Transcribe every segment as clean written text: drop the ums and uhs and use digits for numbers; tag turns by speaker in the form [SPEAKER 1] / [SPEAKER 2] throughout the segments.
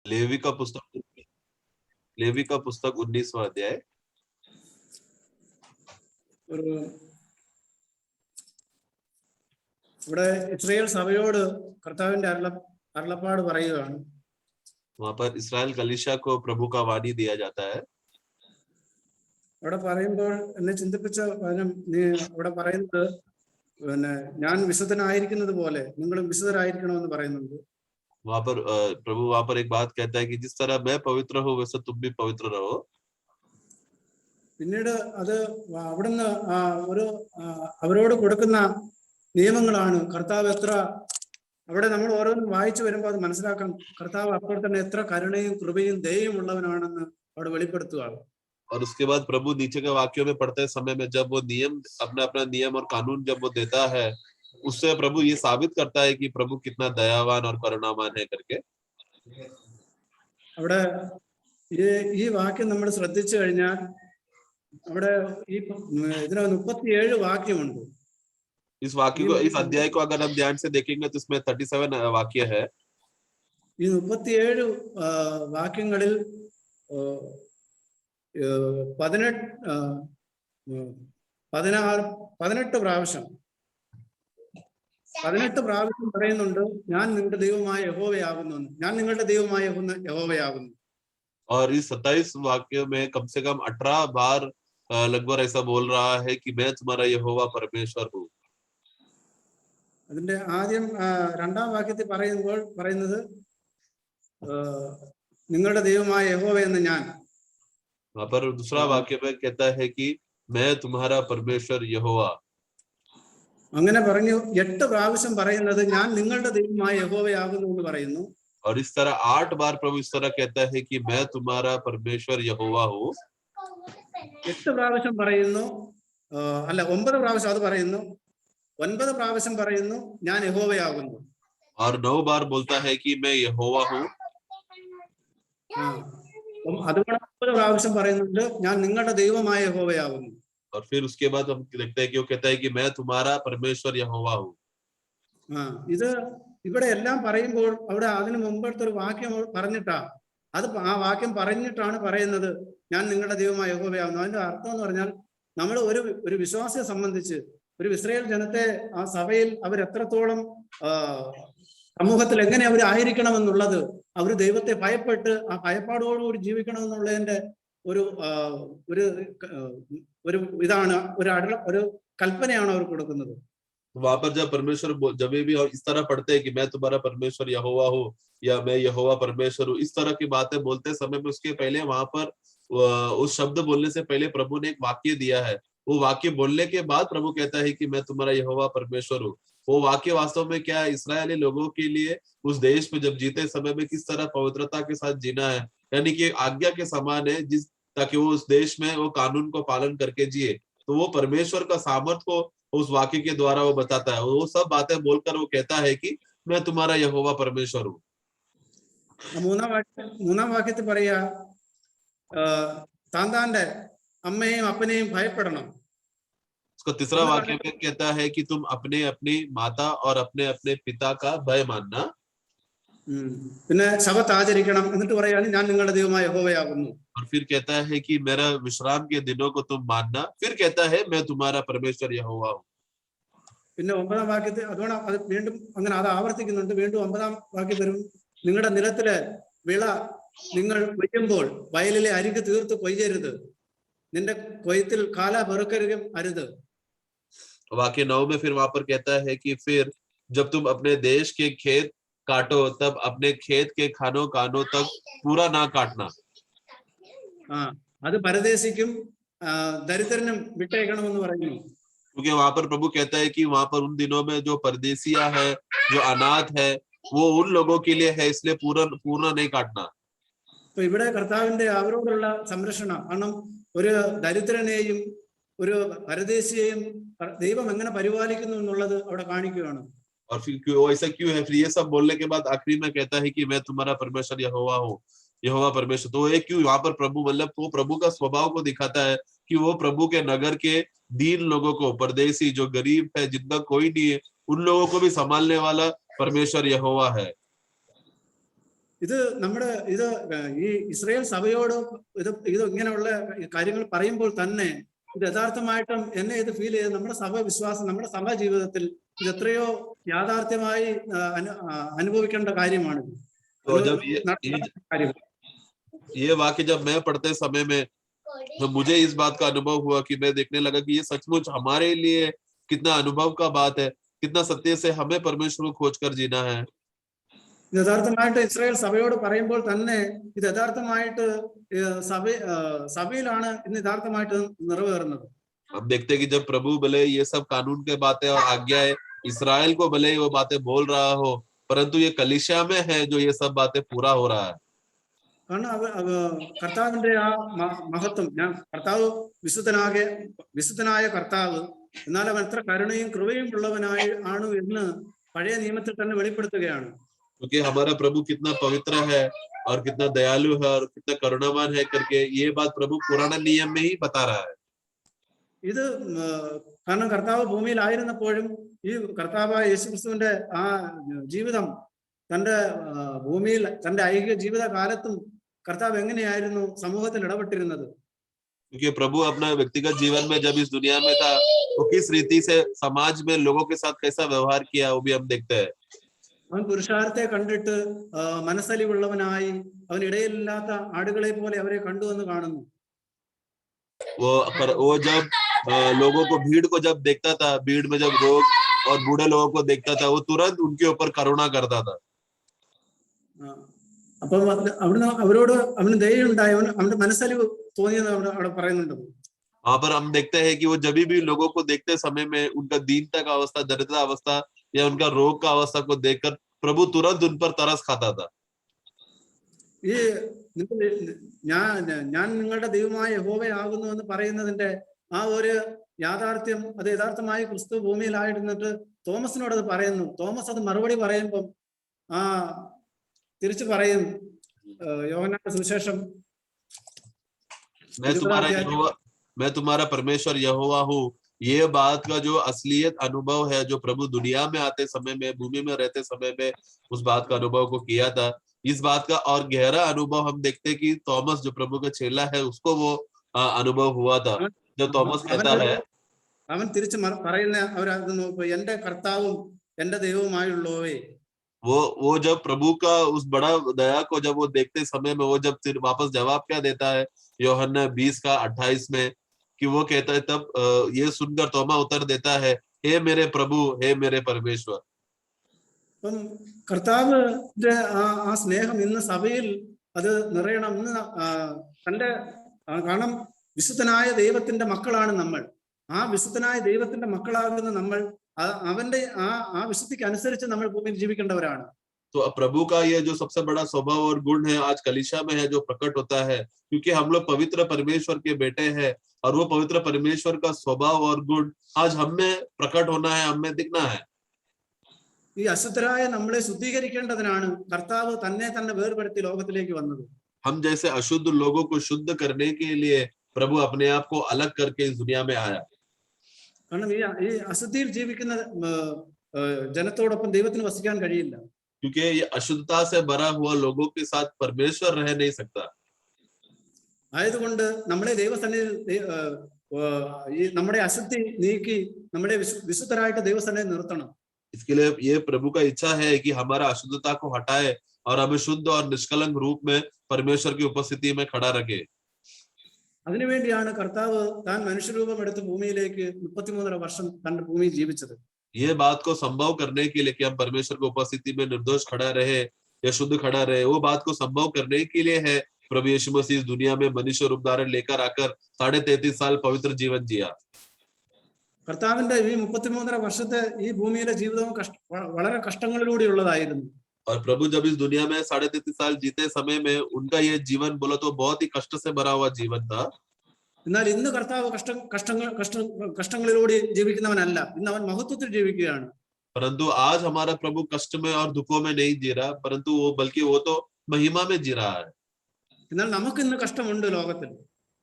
[SPEAKER 1] Levy का पुस्तक, levy का पुस्तक 19वां अध्याय।
[SPEAKER 2] ഒരു ഇവിടെ ഇസ്രായേൽ സഭയോട് കർത്താവിന്റെ അരുളപ്പാട് പറയുകയാണ്.
[SPEAKER 1] वहां पर इसराइल कलीसिया को प्रभु का वाणी दिया जाता है।
[SPEAKER 2] അവിടെ പറയുമ്പോൾ എന്നെ ചിന്തിപ്പിച്ച വചനം അവിടെ പറയുന്നത്, പിന്നെ ഞാൻ വിശുദ്ധനായിരിക്കുന്നത് പോലെ നിങ്ങളും വിശുദ്ധരായിരിക്കണമെന്ന് പറയുന്നുണ്ട്.
[SPEAKER 1] वहां पर प्रभु वहां पर एक बात कहता है कि जिस तरह मैं पवित्र हूँ वैसे तुम भी पवित्र रहो।
[SPEAKER 2] പിന്നീട് അത് അവിടുന്ന് അവരോട് കൊടുക്കുന്ന നിയമങ്ങളാണ്. കർത്താവ് എത്ര, അവിടെ നമ്മൾ ഓരോന്നും വായിച്ചു വരുമ്പോൾ അത് മനസ്സിലാക്കാം, കർത്താവ് അപ്പോൾ തന്നെ എത്ര കരുണയും കൃപയും ദയയും ഉള്ളവനാണെന്ന് അവിടെ വെളിപ്പെടുത്തുകയാണ്.
[SPEAKER 1] और उसके बाद प्रभु नीचे के वाक्यों में पढ़ते समय में जब वो नियम अपना अपना नियम और कानून जब वो देता है, उससे प्रभु ये साबित करता है कि प्रभु कितना दयावान और करुणावान है करके।
[SPEAKER 2] അവിടെ ഈ വാക്യം നമ്മൾ ശ്രദ്ധിച്ചു കഴിഞ്ഞാൽ അവിടെ ഇതിന് 37 വാക്യമുണ്ട്.
[SPEAKER 1] इस वाक्य को, इस अध्याय को अगर हम ध्यान से देखेंगे तो इसमें 37 वाक्य है।
[SPEAKER 2] ഈ 37 വാക്യങ്ങളിൽ 18 പ്രാവശ്യം പറയുന്നുണ്ട്, ഞാൻ നിങ്ങളുടെ ദൈവമായ യഹോവയാകുന്നു, ഞാൻ നിങ്ങളുടെ ദൈവമായ യഹോവയാകുന്നു.
[SPEAKER 1] और इस 27 वाक्य में कम से कम 18 बार लगभग ऐसा बोल रहा है कि मैं तुम्हारा यहोवा परमेश्वर हूँ।
[SPEAKER 2] അതിന്റെ ആദ്യം 2ാം വാക്യത്തിൽ പറയുന്നത് നിങ്ങളുടെ ദൈവമായ യഹോവ എന്ന് ഞാൻ.
[SPEAKER 1] वहां पर दूसरा वाक्य में कहता है कि मैं तुम्हारा परमेश्वर यहोवा।
[SPEAKER 2] അങ്ങനെ പറഞ്ഞു 8 പ്രാവശ്യം പറയുന്നത് ഞാൻ നിങ്ങളുടെ ദൈവമായ യഹോവയാകുന്നു എന്ന് പറയുന്നു.
[SPEAKER 1] और इस तरह 8 बार प्रभु इस तरह कहता है कि मैं तुम्हारा परमेश्वर यहोवा हूँ।
[SPEAKER 2] 8 പ്രാവശ്യം പറയുന്നു, അല്ല 9 പ്രാവശ്യം അത് പറയുന്നു. 9 പ്രാവശ്യം പറയുന്നു ഞാൻ യഹോവയാകുന്നു.
[SPEAKER 1] और 9 बार बोलता है कि मैं यहोवा हूँ।
[SPEAKER 2] അതുകൊണ്ട് 9 പ്രാവശ്യം പറയുന്നുണ്ട് ഞാൻ നിങ്ങളുടെ ദൈവമായ യഹോവയാകുന്നു.
[SPEAKER 1] और फिर उसके बाद हम देखते हैं कि वो कहता है कि मैं तुम्हारा परमेश्वर यहोवा हूँ।
[SPEAKER 2] ഇത് ഇവിടെ എല്ലാം പറയുമ്പോൾ അവിടെ അതിനു മുമ്പത്തെ ഒരു വാക്യം പറഞ്ഞിട്ടാ, അത് ആ വാക്യം പറഞ്ഞിട്ടാണ് പറയുന്നത് ഞാൻ നിങ്ങളുടെ ദൈവമായ യഹോവയാകുന്നു. അതിന്റെ അർത്ഥം എന്ന് പറഞ്ഞാൽ നമ്മൾ ഒരു വിശ്വാസിയെ സംബന്ധിച്ച്, ഒരു ഇസ്രായേൽ ജനത്തെ ആ സഭയിൽ അവർ എത്രത്തോളം സമൂഹത്തിൽ എങ്ങനെ അവർ ആയിരിക്കണമെന്നുള്ളത്, അവർ ദൈവത്തെ ഭയപ്പെട്ട് ആ ഭയപ്പാടോടുകൂടി ജീവിക്കണമെന്നുള്ളതിന്റെ ഒരു ഇതാണ്, ഒരു കൽപ്പനയാണ് അവർ കൊടുക്കുന്നത്.
[SPEAKER 1] वहां पर जब परमेश्वर जब भी और इस तरह पढ़ते हैं कि मैं तुम्हारा परमेश्वर यहोवा हूँ या मैं यहोवा परमेश्वर हूँ, इस तरह की बातें बोलते समय में उसके पहले वहां पर उस शब्द बोलने से पहले प्रभु ने एक वाक्य दिया है। वो वाक्य बोलने के बाद प्रभु कहता है कि मैं तुम्हारा यहोवा परमेश्वर हूँ। वो वाक्य वास्तव में क्या है, इस्राएली लोगों के लिए उस देश में जब जीते समय में किस तरह पवित्रता के साथ जीना है, यानी कि आज्ञा के समान है, ताकि वो उस देश में वो कानून को पालन करके जिए। तो वो परमेश्वर का सामर्थ को उस वाक्य के द्वारा वो बताता है। वो सब बातें बोलकर वो कहता है कि मैं तुम्हारा यहोवा परमेश्वर हूँ।
[SPEAKER 2] 3ാം വാക്യത്തിൽ പറയാ താന്താന്റെ അമ്മയെയും അപ്പനെയും ഭയപ്പെടണം.
[SPEAKER 1] उसका 3रा वाक्य में कहता है कि तुम अपने अपनी माता और अपने अपने पिता का भय मानना।
[SPEAKER 2] പിന്നെ ശബത്ത് ആചരിക്കണം. എന്നിട്ട് പറയാണ് ഞാൻ നിങ്ങളുടെ ദൈവമായ യഹോവയാകുന്നു.
[SPEAKER 1] और फिर कहता है कि मेरा विश्राम के दिनों को तुम मानना। फिर कहता है मैं तुम्हारा परमेश्वर यहोवा हूँ।
[SPEAKER 2] പിന്നെ 9ാം വാക്യത്തിൽ അതുകൊണ്ട് അത് വീണ്ടും അങ്ങനെ അത് ആവർത്തിക്കുന്നുണ്ട്. വീണ്ടും 9ാം വാക്യം വരും, നിങ്ങളുടെ നിലത്തിലെ വിള നിങ്ങൾ കൊയ്യുമ്പോൾ വയലിലെ അരികു തീർത്ത് കൊയ്യരുത്, നിന്റെ കൊയ്ത്തിൽ കാല പെറുക്കരുതും അരുത്.
[SPEAKER 1] वाक्य 9 में फिर वहां पर कहता है कि फिर जब तुम अपने देश के खेत काटो तब अपने खेत के कानों तक पूरा ना काटना।
[SPEAKER 2] അത് പരദേശിക്കും ദരിദ്രനും വിട്ടേക്കണമെന്ന് പറയുന്നു.
[SPEAKER 1] क्योंकि वहां पर प्रभु कहता है कि वहां पर उन दिनों में जो परदेसिया है, जो अनाथ है, वो उन लोगों के लिए है, इसलिए पूर्ण नहीं काटना।
[SPEAKER 2] तो ഇവിടെ കർത്താവിന്റെ അവരോടുള്ള സംരക്ഷണം, കാരണം ഒരു ദരിദ്രനെയും ഒരു പരദേശിയെയും ദൈവം എങ്ങനെ പരിപാലിക്കുന്നു എന്നുള്ളത് അവിടെ കാണിക്കുകയാണ്.
[SPEAKER 1] और फिर क्यों ऐसा क्यों है? फिर ये सब बोलने के बाद आखिरी में कहता है कि मैं तुम्हारा परमेश्वर यहोवा हूँ, यहोवा परमेश्वर। तो ये क्यों वहां पर प्रभु, मतलब वो प्रभु का स्वभाव को दिखाता है कि वो प्रभु के नगर के दीन लोगों को, परदेसी जो गरीब है, जिनका कोई नहीं है, उन लोगों को भी संभालने वाला परमेश्वर यहोवा है।
[SPEAKER 2] ഇത് നമ്മുടെ ഈ ഇസ്രായേൽ സഭയോട് ഇത് ഇങ്ങനെയുള്ള കാര്യങ്ങൾ പറയുമ്പോൾ തന്നെ ഇത് യഥാർത്ഥമായിട്ടും എന്നെ ഇത് ഫീൽ ചെയ്ത് നമ്മുടെ സഭ വിശ്വാസം, നമ്മുടെ സഭ ജീവിതത്തിൽ ഇത് എത്രയോ യാഥാർത്ഥ്യമായി അനുഭവിക്കേണ്ട കാര്യമാണ്.
[SPEAKER 1] ये वाक्य जब मैं पढ़ते समय में तो मुझे इस बात का अनुभव हुआ कि मैं देखने लगा कि ये सचमुच हमारे लिए कितना अनुभव का बात है, कितना सत्य से हमें परमेश्वर को खोज कर जीना है.
[SPEAKER 2] യഥാർത്ഥമായിട്ട് ഇസ്രായേൽ സഭയോട് പറയുമ്പോൾ തന്നെ ഇത് യഥാർത്ഥമായിട്ട് സഭയിലാണ് ഇന്ന് യഥാർത്ഥമായിട്ട് നിറവേറുന്നത്.
[SPEAKER 1] हम देखते हैं कि जब प्रभु भले ये सब कानून के बातें और आज्ञाएं इस्राएल को भले ही वो बातें बोल रहा हो, परंतु ये कलीसिया में है जो ये सब बातें पूरा हो रहा है.
[SPEAKER 2] കാരണം കർത്താവിന്റെ ആ മഹത്വം, കർത്താവ് വിശുദ്ധനായ കർത്താവ്, എന്നാൽ അവൻ എത്ര കരുണയും കൃപയും ഉള്ളവനായി ആണ് എന്ന് പഴയ നിയമത്തിൽ തന്നെ വെളിപ്പെടുത്തുകയാണ്.
[SPEAKER 1] क्योंकि हमारा प्रभु कितना पवित्र है और कितना दयालु है और कितना करुणावान है करके ये बात प्रभु पुराने नियम में ही बता रहा है.
[SPEAKER 2] ഇത് കാരണം കർത്താവ് ഭൂമിയിലായിരുന്നപ്പോഴും ഈ കർത്താവായ യേശുക്രിസ്തുവിന്റെ ആ ജീവിതം തന്റെ ഭൂമിയിൽ തന്റെ ഐഹിക ജീവിത കാലത്തും കർത്താവ് എങ്ങനെയായിരുന്നു സമൂഹത്തിൽ ഇടപെട്ടിരുന്നത്?
[SPEAKER 1] क्योंकि प्रभु अपना व्यक्तिगत जीवन में जब इस दुनिया में था वो किस रीति से समाज में लोगों के साथ कैसा व्यवहार किया वो भी हम देखते हैं.
[SPEAKER 2] അവൻ പുരുഷാരത്തെ കണ്ടിട്ട് മനസ്സലിവുള്ളവനായി അവൻ ഇടയിലില്ലാത്ത ആടുകളെ പോലെ അവരെ കണ്ടു എന്ന് കാണുന്നു.
[SPEAKER 1] वो जब लोगों को भीड़ को जब देखता था, भीड़ में जब रोग और बूढ़े लोगों को देखता था, वो तुरंत उनके ऊपर करुणा करता था.
[SPEAKER 2] അപ്പം അവിടുന്ന് അവരോട് അവന് ദയുണ്ടായി, അവന്റെ മനസ്സലിവ് തോന്നിയെന്ന് അവിടെ പറയുന്നുണ്ട്.
[SPEAKER 1] वहां पर हम देखते हैं कि वो जब भी लोगों को देखते समय में उनका दीनता का अवस्था, दरिद्रता अवस्था या उनका रोग का अवस्था को देखकर प्रभु तुरंत उन पर तरस खाता था.
[SPEAKER 2] ഈ ഞാൻ നിങ്ങളുടെ ദൈവമായ യഹോവയാകുന്നു എന്ന് പറയുന്നതിന്റെ ആ ഒരു യാഥാർത്ഥ്യം, അത് യഥാർത്ഥമായി ക്രിസ്തു ഭൂമിയിലായിരുന്നിട്ട് തോമസിനോട് അത് പറയുന്നു. തോമസ് അത് മറുപടി പറയുമ്പം തിരിച്ചു പറയും യോഹന്നാന്റെ സുവിശേഷം
[SPEAKER 1] मैं तुम्हारा परमेश्वर यहोवा हूँ. ये बात का जो असलियत अनुभव है जो प्रभु दुनिया में आते समय में, भूमि में रहते समय में उस बात का अनुभव को किया था, इस बात का और गहरा अनुभव हम देखते कि थॉमस जो प्रभु का चेला है उसको वो अनुभव हुआ था. जब थॉमस कहता है,
[SPEAKER 2] അവൻ തിരിച്ചു പറയുന്ന അവരത് നോക്കൂ, എന്റെ കർത്താവും എന്റെ ദൈവവുമായുള്ളവേ.
[SPEAKER 1] वो जब प्रभु का उस बड़ा दया को जब वो देखते समय में वो जब फिर वापस जवाब क्या देता है यूहन्ना 20:28 में, कि वो कहता है तब ये सुनकर तोमा उत्तर देता है, हे मेरे प्रभु, हे मेरे परमेश्वर.
[SPEAKER 2] അപ്പം കർത്താവിന്റെ ആ സ്നേഹം ഇന്ന് സഭയിൽ അത് നിറയണം. ഇന്ന് തന്റെ കാരണം വിശുദ്ധനായ ദൈവത്തിന്റെ മക്കളാണ് നമ്മൾ. ആ വിശുദ്ധനായ ദൈവത്തിന്റെ മക്കളാകുന്ന നമ്മൾ അവന്റെ ആ വിശുദ്ധിക്ക് അനുസരിച്ച് നമ്മൾ ഭൂമിയിൽ ജീവിക്കേണ്ടവരാണ്.
[SPEAKER 1] तो प्रभु का ये जो सबसे बड़ा स्वभाव और गुण है आज कलीसिया में है जो प्रकट होता है, क्योंकि हम लोग पवित्र परमेश्वर के बेटे हैं और वो पवित्र परमेश्वर का स्वभाव और गुण आज हम में प्रकट होना है, हम में दिखना है.
[SPEAKER 2] ഈ അശുദ്ധരായ നമ്മളെ ശുദ്ധീകരിക്കേണ്ടതിനാണ് കർത്താവ് തന്നെ വേർപെടുത്തി ലോകത്തിലേക്ക് വന്നത്.
[SPEAKER 1] हम जैसे अशुद्ध लोगों को शुद्ध करने के लिए प्रभु अपने आप को अलग करके इस दुनिया में आया.
[SPEAKER 2] കാരണം ഈ അശുദ്ധിയിൽ ജീവിക്കുന്ന ജനത്തോടൊപ്പം ദൈവത്തിന് വസിക്കാൻ കഴിയില്ല.
[SPEAKER 1] क्योंकि ये अशुद्धता से भरा हुआ लोगों के साथ परमेश्वर रह नहीं सकता.
[SPEAKER 2] ആയതുകൊണ്ട് നമ്മളെ ദൈവസന്നിധിയിൽ നമ്മുടെ അശുദ്ധി നീക്കി നമ്മളെ വിശുദ്ധരായിട്ട് ദൈവസന്നിധിയിൽ നിർത്തണം.
[SPEAKER 1] इसके लिए ये प्रभु का इच्छा है कि हमारा अशुद्धता को हटाए और हमें शुद्ध और निष्कलंक रूप में परमेश्वर की उपस्थिति में खड़ा रखे.
[SPEAKER 2] അതിനുവേണ്ടിയാണ് കർത്താവ് താൻ മനുഷ്യരൂപം എടുത്ത് ഭൂമിയിലേക്ക് 33 വർഷം തന്റെ ഭൂമിയിൽ ജീവിച്ചത്.
[SPEAKER 1] ये बात को संभव करने के लिए कि हम परमेश्वर की उपस्थिति में निर्दोष खड़ा रहे या शुद्ध खड़ा रहे, वो बात को संभव करने के लिए है प्रभु यीशु मसीह इस दुनिया में मनुष्य रूप धारण लेकर आकर 33.5 साल पवित्र जीवन जिया.
[SPEAKER 2] കർത്താവിന്റെ ഈ 33 വർഷത്തെ ഈ ഭൂമിയിലെ ജീവിതവും വളരെ കഷ്ടങ്ങളിലൂടെയുള്ളതായിരുന്നു.
[SPEAKER 1] और प्रभु जब इस दुनिया में 33.5 साल जीते समय में उनका ये जीवन बोला तो बहुत ही कष्ट से भरा हुआ जीवन था.
[SPEAKER 2] എന്നാൽ ഇന്ന് കർത്താവ് കഷ്ടങ്ങളിലൂടെ ജീവിക്കുന്നവനല്ല, ഇന്ന് അവൻ മഹത്വത്തിൽ ജീവിക്കുകയാണ്.
[SPEAKER 1] परंतु आज हमारा प्रभु कष्ट में और दुखों में नहीं जी रहा, परंतु वो बल्कि वो तो महिमा में जी रहा है.
[SPEAKER 2] എന്നാൽ നമുക്ക് ഇന്ന് കഷ്ടമുണ്ട് ലോകത്തിൽ.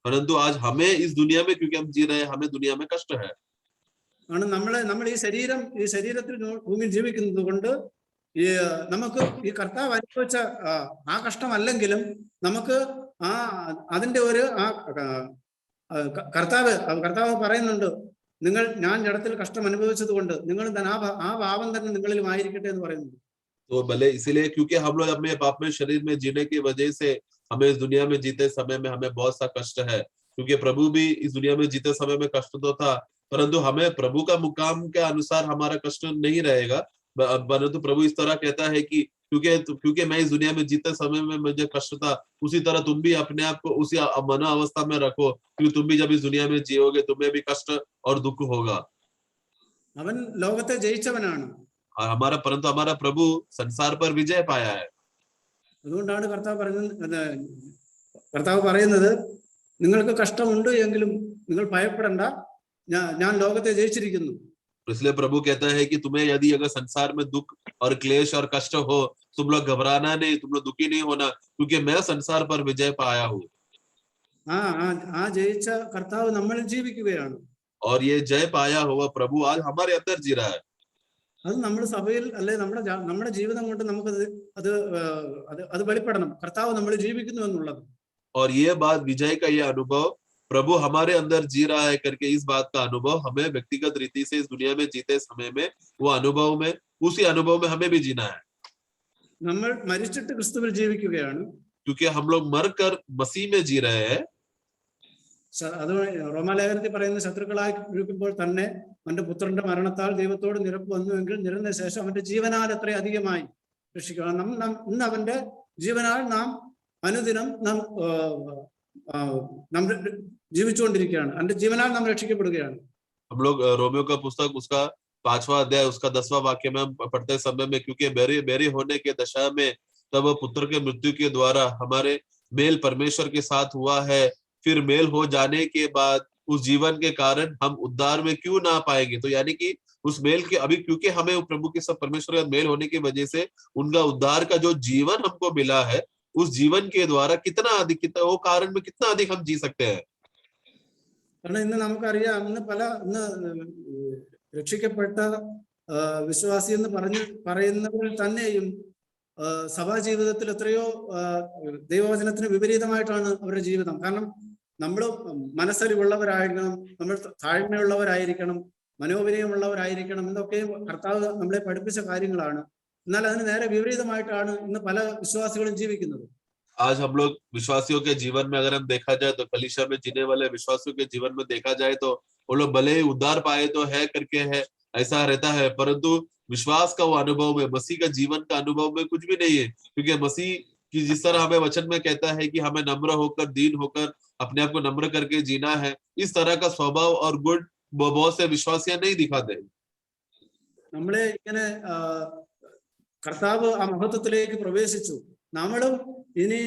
[SPEAKER 1] परंतु आज हमें इस दुनिया में क्योंकि हम जी रहे हैं, हमें दुनिया में कष्ट है.
[SPEAKER 2] നമ്മൾ ഈ ശരീരത്തിൽ ഭൂമിയിൽ ജീവിക്കുന്നത് കൊണ്ട് ഈ നമുക്ക് ഈ കർത്താവ് അനുഭവിച്ച ആ കഷ്ടമല്ലെങ്കിലും നമുക്ക് ആ അതിന്റെ ഒരു കർത്താവ് പറയുന്നുണ്ട്, ഞാൻ ജഡത്തിൽ കഷ്ടം അനുഭവിച്ചത് കൊണ്ട് നിങ്ങൾ ആ ഭാവം തന്നെ നിങ്ങളിലും ആയിരിക്കട്ടെ എന്ന് പറയുന്നുണ്ട്.
[SPEAKER 1] तो भले इसीलिए क्योंकि हम लोग अपने पाप में शरीर में जीने की वजह से हमें इस दुनिया में जीते समय में हमें बहुत सा कष्ट है, क्योंकि प्रभु भी इस दुनिया में जीते समय में कष्ट तो था, परंतु हमें प्रभु का मुकाम के अनुसार हमारा कष्ट नहीं रहेगा। परंतु प्रभु इस तरह कहता है कि क्योंकि मैं इस दुनिया में जीते समय में मुझे कष्ट था, उसी तरह तुम भी अपने आप को उसी मनो अवस्था में रखो, क्योंकि तुम भी जब इस दुनिया में जियोगे तुम्हें भी कष्ट और दुख होगा।
[SPEAKER 2] അവൻ ലോകത്തെ ജയിച്ചവനാണ്.
[SPEAKER 1] परंतु हमारा प्रभु संसार पर विजय पाया है।
[SPEAKER 2] അതുകൊണ്ടാണ് കർത്താവ് പറയുന്നത്, നിങ്ങൾക്ക് കഷ്ടമുണ്ട് എങ്കിലും നിങ്ങൾ ഭയപ്പെടണ്ട, ഞാൻ ലോകത്തെ ജയിച്ചിരിക്കുന്നു.
[SPEAKER 1] इसलिए प्रभु कहता है कि तुम्हें यदि अगर संसार में दुख और क्लेश और कष्ट हो, तुम लोग घबराना नहीं, तुम लोग दुखी नहीं होना, क्योंकि मैं संसार पर विजय पाया हूँ।
[SPEAKER 2] ആ ജയിച്ച കർത്താവ് നമ്മളിൽ ജീവിക്കുകയാണ്.
[SPEAKER 1] और ये जय पाया हुआ प्रभु आज हमारे अंदर जी रहा है।
[SPEAKER 2] അത് നമ്മുടെ സഭയിൽ അല്ലെ നമ്മുടെ ജീവിതം കൊണ്ട് നമുക്കത് അത് വെളിപ്പെടണം, കർത്താവ് നമ്മൾ ജീവിക്കുന്നു എന്നുള്ളത്.
[SPEAKER 1] और ये बात विजय का ये अनुभव प्रभु हमारे अंदर जी रहा है करके इस बात का अनुभव हमें व्यक्तिगत रीति से इस दुनिया में जीते समय में वो अनुभव में उसी अनुभव में हमें भी जीना है।
[SPEAKER 2] നമ്മൾ മരിച്ചിട്ട് ക്രിസ്തുവിൽ ജീവിക്കുകയാണ്.
[SPEAKER 1] क्योंकि हम लोग मरकर मसीह में जी रहे हैं।
[SPEAKER 2] അത് റോമാലേഖനത്തിൽ പറയുന്ന ശത്രുക്കളായി ഇരിക്കുമ്പോൾ തന്നെ അവന്റെ പുത്രന്റെ മരണത്താൽ ദൈവത്തോട് നിരപ്പ് വന്നുവെങ്കിൽ നിരന്ന ശേഷം അവന്റെ ജീവനാൽ എത്ര അധികമായി രക്ഷിക്കണം. ഇന്ന് അവന്റെ ജീവനാൽ നാം അനുദിനം നാം ജീവിച്ചുകൊണ്ടിരിക്കുകയാണ്. അവന്റെ ജീവനാൽ നാം രക്ഷിക്കപ്പെടുകയാണ്.
[SPEAKER 1] हम लोग रोमियो का पुस्तक उसका 5वां अध्याय उसका 10वां वाक्य में हम पढ़ते समय में, क्योंकि बेरी होने के दशा में तब पुत्र के मृत्यु के द्वारा हमारे मेल परमेश्वर के साथ हुआ है, फिर मेल हो जाने के बाद उस जीवन के कारण हम उद्धार में क्यों ना पाएंगे। तो यानी कि उस मेल के अभी क्योंकि हमें प्रभु के सब परमेश्वर का मेल होने की वजह से उनका उद्धार का जो जीवन हमको मिला है, उस जीवन के द्वारा कितना अधिक वो कारण में कितना अधिक हम जी सकते हैं।
[SPEAKER 2] കാരണം ഇന്ന് നമുക്കറിയാം, ഇന്ന് രക്ഷിക്കപ്പെട്ട വിശ്വാസി എന്ന് പറയുന്നവരിൽ തന്നെയും സഭാ ജീവിതത്തിൽ എത്രയോ ദൈവവചനത്തിന് വിപരീതമായിട്ടാണ് അവരുടെ ജീവിതം. കാരണം നമ്മൾ മനസ്സലിവുള്ളവരായിരിക്കണം, നമ്മൾ താഴ്മയുള്ളവരായിരിക്കണം, മനോവിനയമുള്ളവരായിരിക്കണം, ഇതൊക്കെ കർത്താവ് നമ്മളെ പഠിപ്പിച്ച കാര്യങ്ങളാണ്. എന്നാൽ അതിന് നേരെ വിപരീതമായിട്ടാണ് ഇന്ന് പല വിശ്വാസികളും ജീവിക്കുന്നത്.
[SPEAKER 1] आज हम लोग विश्वासियों के जीवन में अगर हम देखा जाए तो कलीसिया में जीने वाले विश्वासियों के जीवन में देखा जाए तो वो लोग भले ही उद्धार पाए तो है करके है ऐसा रहता है, परंतु विश्वास का वो अनुभव में मसीह का जीवन का अनुभव में कुछ भी नहीं है। क्योंकि मसीह की जिस तरह हमें वचन में कहता है कि हमें नम्र होकर दीन होकर अपने आप को नम्र करके जीना है, इस तरह का स्वभाव और गुण बहुत से विश्वासियां नहीं दिखाते।
[SPEAKER 2] നമ്മളെ ഇങ്ങനെ കർത്താവ് ആ മഹത്വത്തിലേക്ക് പ്രവേശിച്ചു, നമ്മളും ഇനി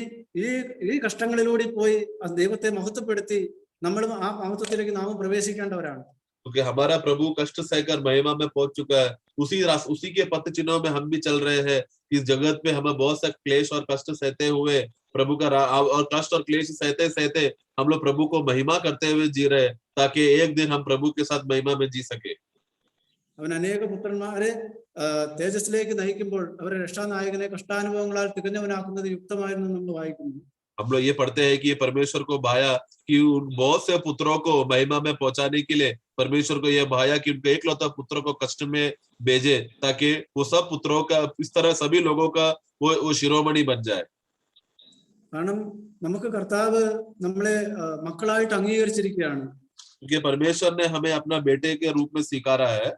[SPEAKER 2] ഈ കഷ്ടങ്ങളിലൂടെ പോയി ദൈവത്തെ മഹത്വപ്പെടുത്തി നമ്മളും ആ മഹത്വത്തിലേക്ക് നാം പ്രവേശിക്കേണ്ടവരാണ്.
[SPEAKER 1] क्योंकि हमारा प्रभु कष्ट सहकर महिमा में पहुंच चुका है, उसी के पथ चिन्हों में हम भी चल रहे हैं। इस जगत में हमें बहुत सा क्लेश और कष्ट सहते हुए प्रभु का और कष्ट और क्लेश सहते सहते हम लोग प्रभु को महिमा करते हुए जी रहे, ताकि एक दिन हम प्रभु के साथ महिमा में जी सके।
[SPEAKER 2] അവൻ അനേക പുത്രന്മാരെ തേജസ്സിലേക്ക് നയിക്കുമ്പോൾ അവരെ രക്ഷാനായകനെ കഷ്ടാനുഭവങ്ങളാൽ തികഞ്ഞവനാക്കുന്നത് യുക്തമായിരുന്നു നമ്മൾ വായിക്കുന്നു.
[SPEAKER 1] हम लोग ये पढ़ते हैं कि परमेश्वर को भाया कि उन बहुत से पुत्रों को महिमा में पहुंचाने के लिए परमेश्वर को यह भाया कि उनके एकलौता पुत्र को कष्ट में भेजे, ताकि वो सब पुत्रों का इस तरह सभी लोगों का वो शिरोमणि बन जाए।
[SPEAKER 2] കാരണം നമുക്ക് കർത്താവ് നമ്മളെ മക്കളായിട്ട് അംഗീകരിച്ചിരിക്കുകയാണ്.
[SPEAKER 1] क्योंकि परमेश्वर ने हमें अपना बेटे के रूप में स्वीकारा है।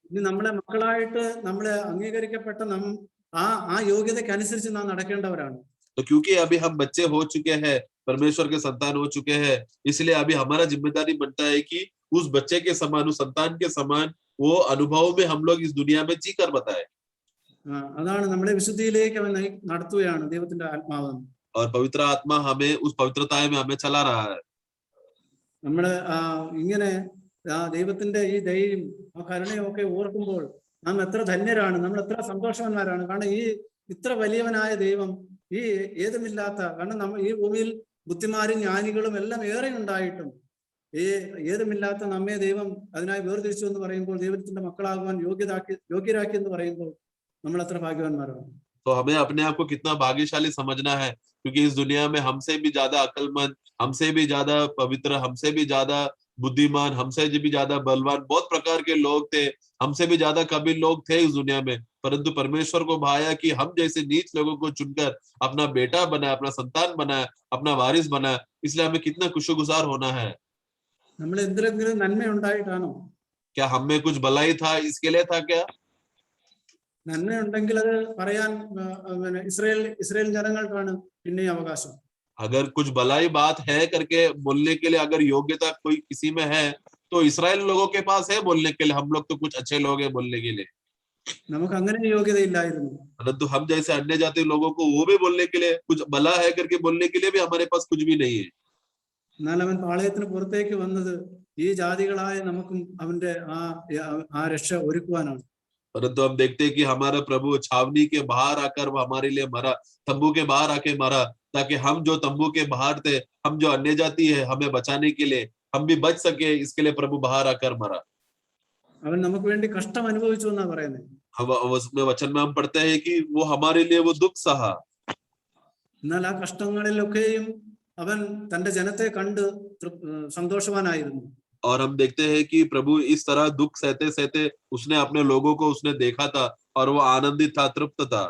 [SPEAKER 2] ഇനി നമ്മളെ മക്കളായിട്ട് നമ്മളെ അംഗീകരിക്കപ്പെട്ട ആ യോഗ്യതയ്ക്ക് അനുസരിച്ച് നാം നടക്കേണ്ടവരാണ്.
[SPEAKER 1] तो क्योंकि अभी हम बच्चे हो चुके हैं, परमेश्वर के संतान हो चुके हैं, इसलिए अभी हमारा जिम्मेदारी बनता है कि उस बच्चे के समान उस संतान के समान वो अनुभव में हम लोग इस दुनिया में जी कर बताए।
[SPEAKER 2] അതാണ് നമ്മളെ വിശുദ്ധിയിലേക്ക് അവൻ നടത്തുകയാണ് ദൈവത്തിന്റെ ആത്മാവ്.
[SPEAKER 1] और पवित्र आत्मा हमें उस पवित्रता में हमें चला रहा है।
[SPEAKER 2] നമ്മള് ഇങ്ങനെ ദൈവത്തിന്റെ ഈ ദയയും ആ കരുണയും ഒക്കെ ഓർക്കുമ്പോൾ നാം എത്ര ധന്യരാണ്, നമ്മൾ എത്ര സന്തോഷവാന്മാരാണ്. കാരണം ഈ ഇത്ര വലിയവനായ ദൈവം ഈ ഏതുമില്ലാത്ത, കാരണം നമ്മൾ ഈ ഭൂമിയിൽ ബുദ്ധിമാരും ജ്ഞാനികളും എല്ലാം ഏറെ ഉണ്ടായിട്ടും ഈ ഏതുമില്ലാത്ത നമ്മെ ദൈവം അതിനായി വേർതിരിച്ചു എന്ന് പറയുമ്പോൾ, ദൈവത്തിന്റെ മക്കളാകുവാൻ യോഗ്യരാക്കി എന്ന് പറയുമ്പോൾ നമ്മൾ എത്ര ഭാഗ്യവാന്മാരാണ്.
[SPEAKER 1] तो हमें अपने आप को कितना भाग्यशाली समझना है, क्योंकि इस दुनिया में हमसे भी ज्यादा अक्लमंद, हमसे भी ज्यादा पवित्र, हमसे भी ज्यादा बुद्धिमान, हमसे भी ज्यादा बलवान बहुत प्रकार के लोग थे, हमसे भी ज्यादा कभी लोग थे इस दुनिया में, परंतु परमेश्वर को भाया कि हम जैसे नीच लोगों को चुनकर अपना बेटा बनाया, अपना संतान बनाया, अपना वारिस बनाया, इसलिए हमें कितना खुशगुजार होना है।
[SPEAKER 2] നമ്മൾ എന്തെങ്കിലും നന്മ ഉണ്ടായിട്ടാണോ?
[SPEAKER 1] क्या हम में कुछ भलाई था इसके लिए था क्या?
[SPEAKER 2] നന്മ ഉണ്ടെങ്കിൽ അത് പറയാൻ ഇസ്രായേൽ ജനങ്ങൾക്കാണ് പിന്നെ അവകാശം.
[SPEAKER 1] अगर कुछ भलाई बात है करके बोलने के लिए अगर योग्यता कोई किसी में है तो इसराइल लोगों के पास है बोलने के लिए, हम लोग तो कुछ अच्छे लोग हैं बोलने के लिए,
[SPEAKER 2] നമുക്ക് അങ്ങനെ യോഗ്യതയില്ലായിരുന്നു.
[SPEAKER 1] परंतु हम जैसे अन्य जाति लोगों को वो भी बोलने के लिए, कुछ भला है करके बोलने के लिए भी हमारे पास कुछ भी नहीं है।
[SPEAKER 2] എന്നാൽ അവൻ പാളയത്തിന് പുറത്തേക്ക് വന്നത് ഈ ജാതികളായ നമുക്കും അവന്റെ ആ രക്ഷ ഒരുക്കുവാനാണ്.
[SPEAKER 1] परंतु हम देखते हैं कि हमारा प्रभु छावनी के बाहर आकर वो हमारे लिए मरा, तंबू के बाहर आके मरा, ताकि हम जो तंबू के बाहर थे, हम जो अन्य जाति है, हमें बचाने के लिए, हम भी बच सके, इसके लिए प्रभु बाहर आकर मरा।
[SPEAKER 2] അവൻ നമുക്ക് വേണ്ടി കഷ്ടം അനുഭവിച്ചു എന്നാ പറയുന്നത്.
[SPEAKER 1] हम उसमें वचन में हम पढ़ते हैं कि वो हमारे लिए वो दुख सहा,
[SPEAKER 2] എന്നാൽ ആ കഷ്ടങ്ങളിലൊക്കെയും അവൻ തന്റെ ജനത്തെ കണ്ട് സന്തോഷവാനായിരുന്നു.
[SPEAKER 1] और हम देखते हैं कि प्रभु इस तरह दुख सहते सहते उसने अपने लोगों को उसने देखा था और वो आनंदित था, तृप्त था।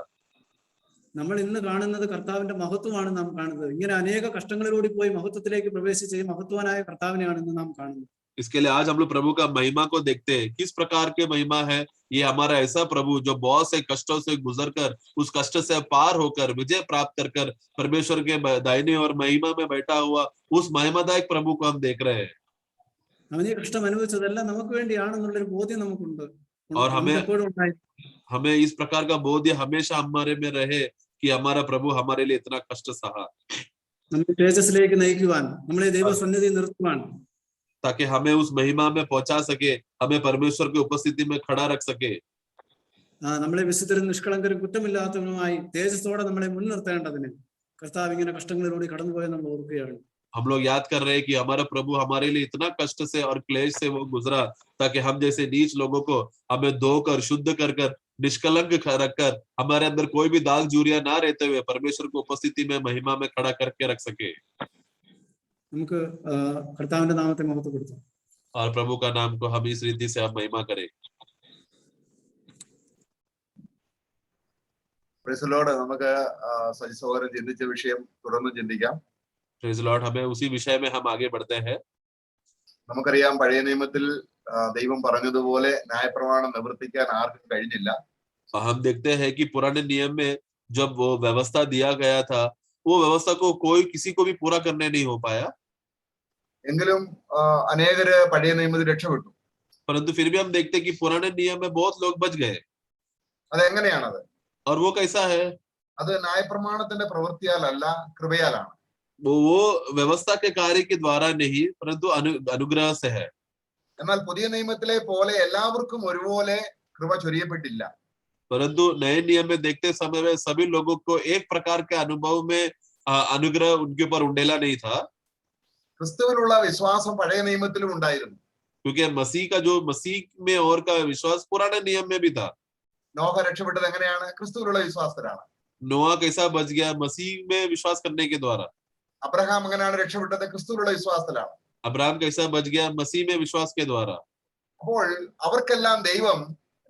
[SPEAKER 2] നമ്മൾ ഇന്ന് കാണുന്നത് കർത്താവിന്റെ മഹത്വമാണ് നാം കാണുന്നത്. ഇങ്ങനെ അനേക കഷ്ടങ്ങളിലൂടെ പോയി മഹത്വത്തിലേക്ക് പ്രവേശിച്ച ഈ മഹത്വവാനായ കർത്താവിനെയാണ് ഇന്ന് നാം കാണുന്നത്.
[SPEAKER 1] इसके लिए आज हम लोग प्रभु का महिमा को देखते हैं, किस प्रकार के महिमा है ये, हमारा ऐसा प्रभु जो बहुत से कष्टों से गुजर कर, उस कष्ट से पार होकर विजय प्राप्त कर परमेश्वर के दाहिने और महिमा में बैठा हुआ उस महिमादायक प्रभु को हम देख रहे हैं।
[SPEAKER 2] അവൻ ഈ കഷ്ടം അനുഭവിച്ചതെല്ലാം നമുക്ക് വേണ്ടിയാണെന്നുള്ളൊരു ബോധ്യം നമുക്കുണ്ട്.
[SPEAKER 1] और हमें इस प्रकार का बोध हमेशा हमारे में रहे कि हमारा प्रभु हमारे लिए इतना कष्ट सहा,
[SPEAKER 2] നമ്മളെ തേജസ്സിലേക്ക് നയിക്കുവാൻ, നമ്മളെ ദൈവസന്നിധി നിർത്തുവാൻ,
[SPEAKER 1] ताकि हमें उस महिमा में पहुंचा सके, हमें परमेश्वर की उपस्थिति में खड़ा रख सके।
[SPEAKER 2] നമ്മളെ വിശുദ്ധരും നിഷ്കളങ്കരും കുറ്റമില്ലാത്തവനുമായി തേജസ്സോടെ നമ്മളെ മുൻനിർത്തേണ്ടതിന് കർത്താവ് ഇങ്ങനെ കഷ്ടങ്ങളിലൂടെ കടന്നുപോയ നമ്മൾ ഓർക്കുകയാണ്.
[SPEAKER 1] हम लोग याद कर रहे हैं कि हमारा प्रभु हमारे लिए इतना कष्ट से और क्लेश से वो गुजरा, ताकि हम जैसे नीच लोगों को हमें धोकर शुद्ध कर निष्कलंक रखकर, हमारे अंदर कोई भी दाग जूरिया ना रहते हुए परमेश्वर की उपस्थिति में महिमा में खड़ा करके रख सके।
[SPEAKER 2] നമുക്ക് കർത്താവിന്റെ നാമത്തെ മഹത്വപ്പെടുത്താം.
[SPEAKER 1] और प्रभु का नाम को हम इस रीति से हम महिमा करें।
[SPEAKER 3] Praise the Lord. നമുക്ക് സജി സഹോദരൻ ചിന്തിച്ച വിഷയം തുടർന്ന് ചിന്തിക്കാം.
[SPEAKER 1] प्रेज लॉर्ड, हमें उसी विषय में हम आगे बढ़ते हैं।
[SPEAKER 3] നമുക്കറിയാം, പഴയ നിയമത്തിൽ ദൈവം പറഞ്ഞതുപോലെ ന്യായപ്രമാണം നിവർത്തിക്കാൻ ആർക്കും കഴിഞ്ഞില്ല.
[SPEAKER 1] हम देखते हैं कि पुराने नियम में जब वो व्यवस्था दिया गया था, वो व्यवस्था को कोई किसी को भी पूरा करने नहीं हो पाया,
[SPEAKER 3] എങ്കിലും അനേകര് പഴയ നിയമത്തിൽ രക്ഷപ്പെട്ടു.
[SPEAKER 1] परंतु फिर भी हम देखते हैं कि पुराने नियम में बहुत लोग बच गए।
[SPEAKER 3] അതെങ്ങനെയാണത്?
[SPEAKER 1] और वो कैसा है?
[SPEAKER 3] അത് ന്യായപ്രമാണത്തിന്റെ പ്രവൃത്തിയാലല്ല, കൃപയാലാണ്.
[SPEAKER 1] वो व्यवस्था के कार्य के द्वारा नहीं, परंतु अनुग्रह से है।
[SPEAKER 3] എന്നാൽ പുതിയ നിയമത്തിലെ പോലെ എല്ലാവർക്കും ഒരുപോലെ കൃപ ചൊരിയപ്പെട്ടില്ല.
[SPEAKER 1] परंतु नए नियम में देखते समय में सभी लोगों को एक प्रकार के अनुभव में अनुग्रह उनके ऊपर उंडेला नहीं था।
[SPEAKER 3] ക്രിസ്തുവിലുള്ള വിശ്വാസം പഴയ നിയമത്തിലും ഉണ്ടായിരുന്നു.
[SPEAKER 1] क्योंकि मसीह का जो मसीह में और का विश्वास पुराने नियम में भी था।
[SPEAKER 3] നോഹ രക്ഷപ്പെട്ടത് എങ്ങനെയാണ്? ക്രിസ്തുവിലുള്ള വിശ്വാസത്തിലാണ്.
[SPEAKER 1] नोआ कैसा बच गया? मसीह में विश्वास करने के द्वारा।
[SPEAKER 3] അബ്രഹാം എങ്ങനെയാണ് രക്ഷപ്പെട്ടത്? ക്രിസ്തുവിലുള്ള വിശ്വാസത്തിലാണ്.
[SPEAKER 1] अब्राहम कैसा बच गया? मसीह में विश्वास के द्वारा।
[SPEAKER 3] അപ്പോൾ അവർക്കെല്ലാം ദൈവം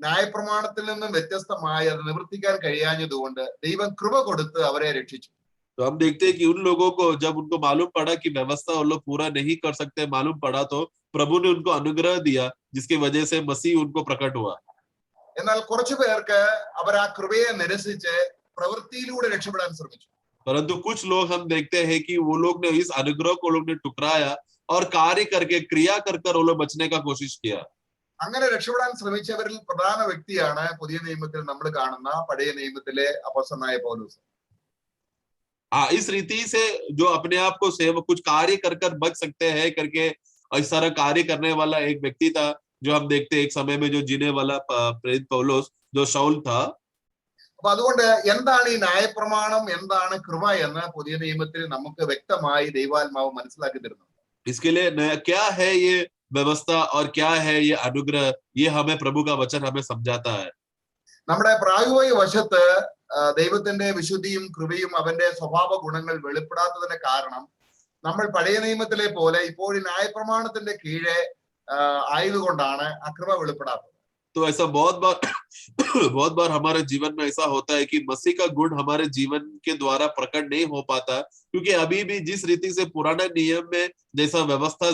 [SPEAKER 3] ന്യായപ്രമാണത്തിൽ നിന്നും വ്യത്യസ്തമായി അത് നിവർത്തിക്കാൻ കഴിയാഞ്ഞതുകൊണ്ട് ദൈവം കൃപ കൊടുത്ത് അവരെ രക്ഷിച്ചു.
[SPEAKER 1] तो हम देखते हैं कि उन लोगों को जब उनको मालूम पड़ा कि व्यवस्था वो लोग पूरा नहीं कर सकते, मालूम पड़ा, तो प्रभु ने उनको अनुग्रह दिया, जिसकी वजह से मसीह उनको प्रकट हुआ।
[SPEAKER 3] എന്നാൽ കുറച്ചു പേർക്ക് അവർ ആ കൃപയെ നിരസിച്ച് പ്രവൃത്തിയിലൂടെ രക്ഷപ്പെടാൻ ശ്രമിച്ചു.
[SPEAKER 1] परंतु कुछ लोग हम देखते हैं कि वो लोग ने इस अनुग्रह को लोग ने ठुकराया और कार्य करके क्रिया कर वो लोग बचने का कोशिश किया।
[SPEAKER 3] അങ്ങനെ രക്ഷപ്പെടാൻ ശ്രമിച്ചവരിൽ പ്രധാന വ്യക്തിയാണ് പുതിയ നിയമത്തിൽ നമ്മൾ കാണുന്ന പഴയ നിയമത്തിലെ അപ്പോസ്തലനായ പൗലോസ്.
[SPEAKER 1] इस रीति से जो अपने आप को सेव कुछ कार्य कर बच सकते हैं करके इस तरह कार्य करने वाला एक व्यक्ति था, जो हम देखते हैं एक समय में जो जीने वाला प्रेरित पौलुस जो शाऊल था।
[SPEAKER 3] അപ്പൊ അതുകൊണ്ട് എന്താണ് ഈ ന്യായപ്രമാണം, എന്താണ് കൃപ എന്ന് പുതിയ നിയമത്തിൽ നമുക്ക് വ്യക്തമായി ദൈവാത്മാവ് മനസ്സിലാക്കി തരുന്നു.
[SPEAKER 1] इसके लिए क्या है ये व्यवस्था और क्या है ये अनुग्रह, ये हमें प्रभु का वचन हमें समझाता है।
[SPEAKER 3] നമ്മുടെ പ്രായോഗിക വശത്ത് ദൈവത്തിന്റെ വിശുദ്ധിയും കൃപയും അവന്റെ സ്വഭാവ ഗുണങ്ങൾ വെളിപ്പെടാത്തതിന്റെ കാരണം നമ്മൾ പഴയ നിയമത്തിലെ പോലെ ഇപ്പോൾ ന്യായപ്രമാണത്തിന്റെ കീഴെ ആയതുകൊണ്ടാണ് ആ കൃപ വെളിപ്പെടാത്തത്.
[SPEAKER 1] तो ऐसा बहुत बार हमारे जीवन में ऐसा होता है कि मसीह का गुण हमारे जीवन के द्वारा प्रकट नहीं हो पाता, क्योंकि अभी भी जिस रीति से पुराना नियम में जैसा व्यवस्था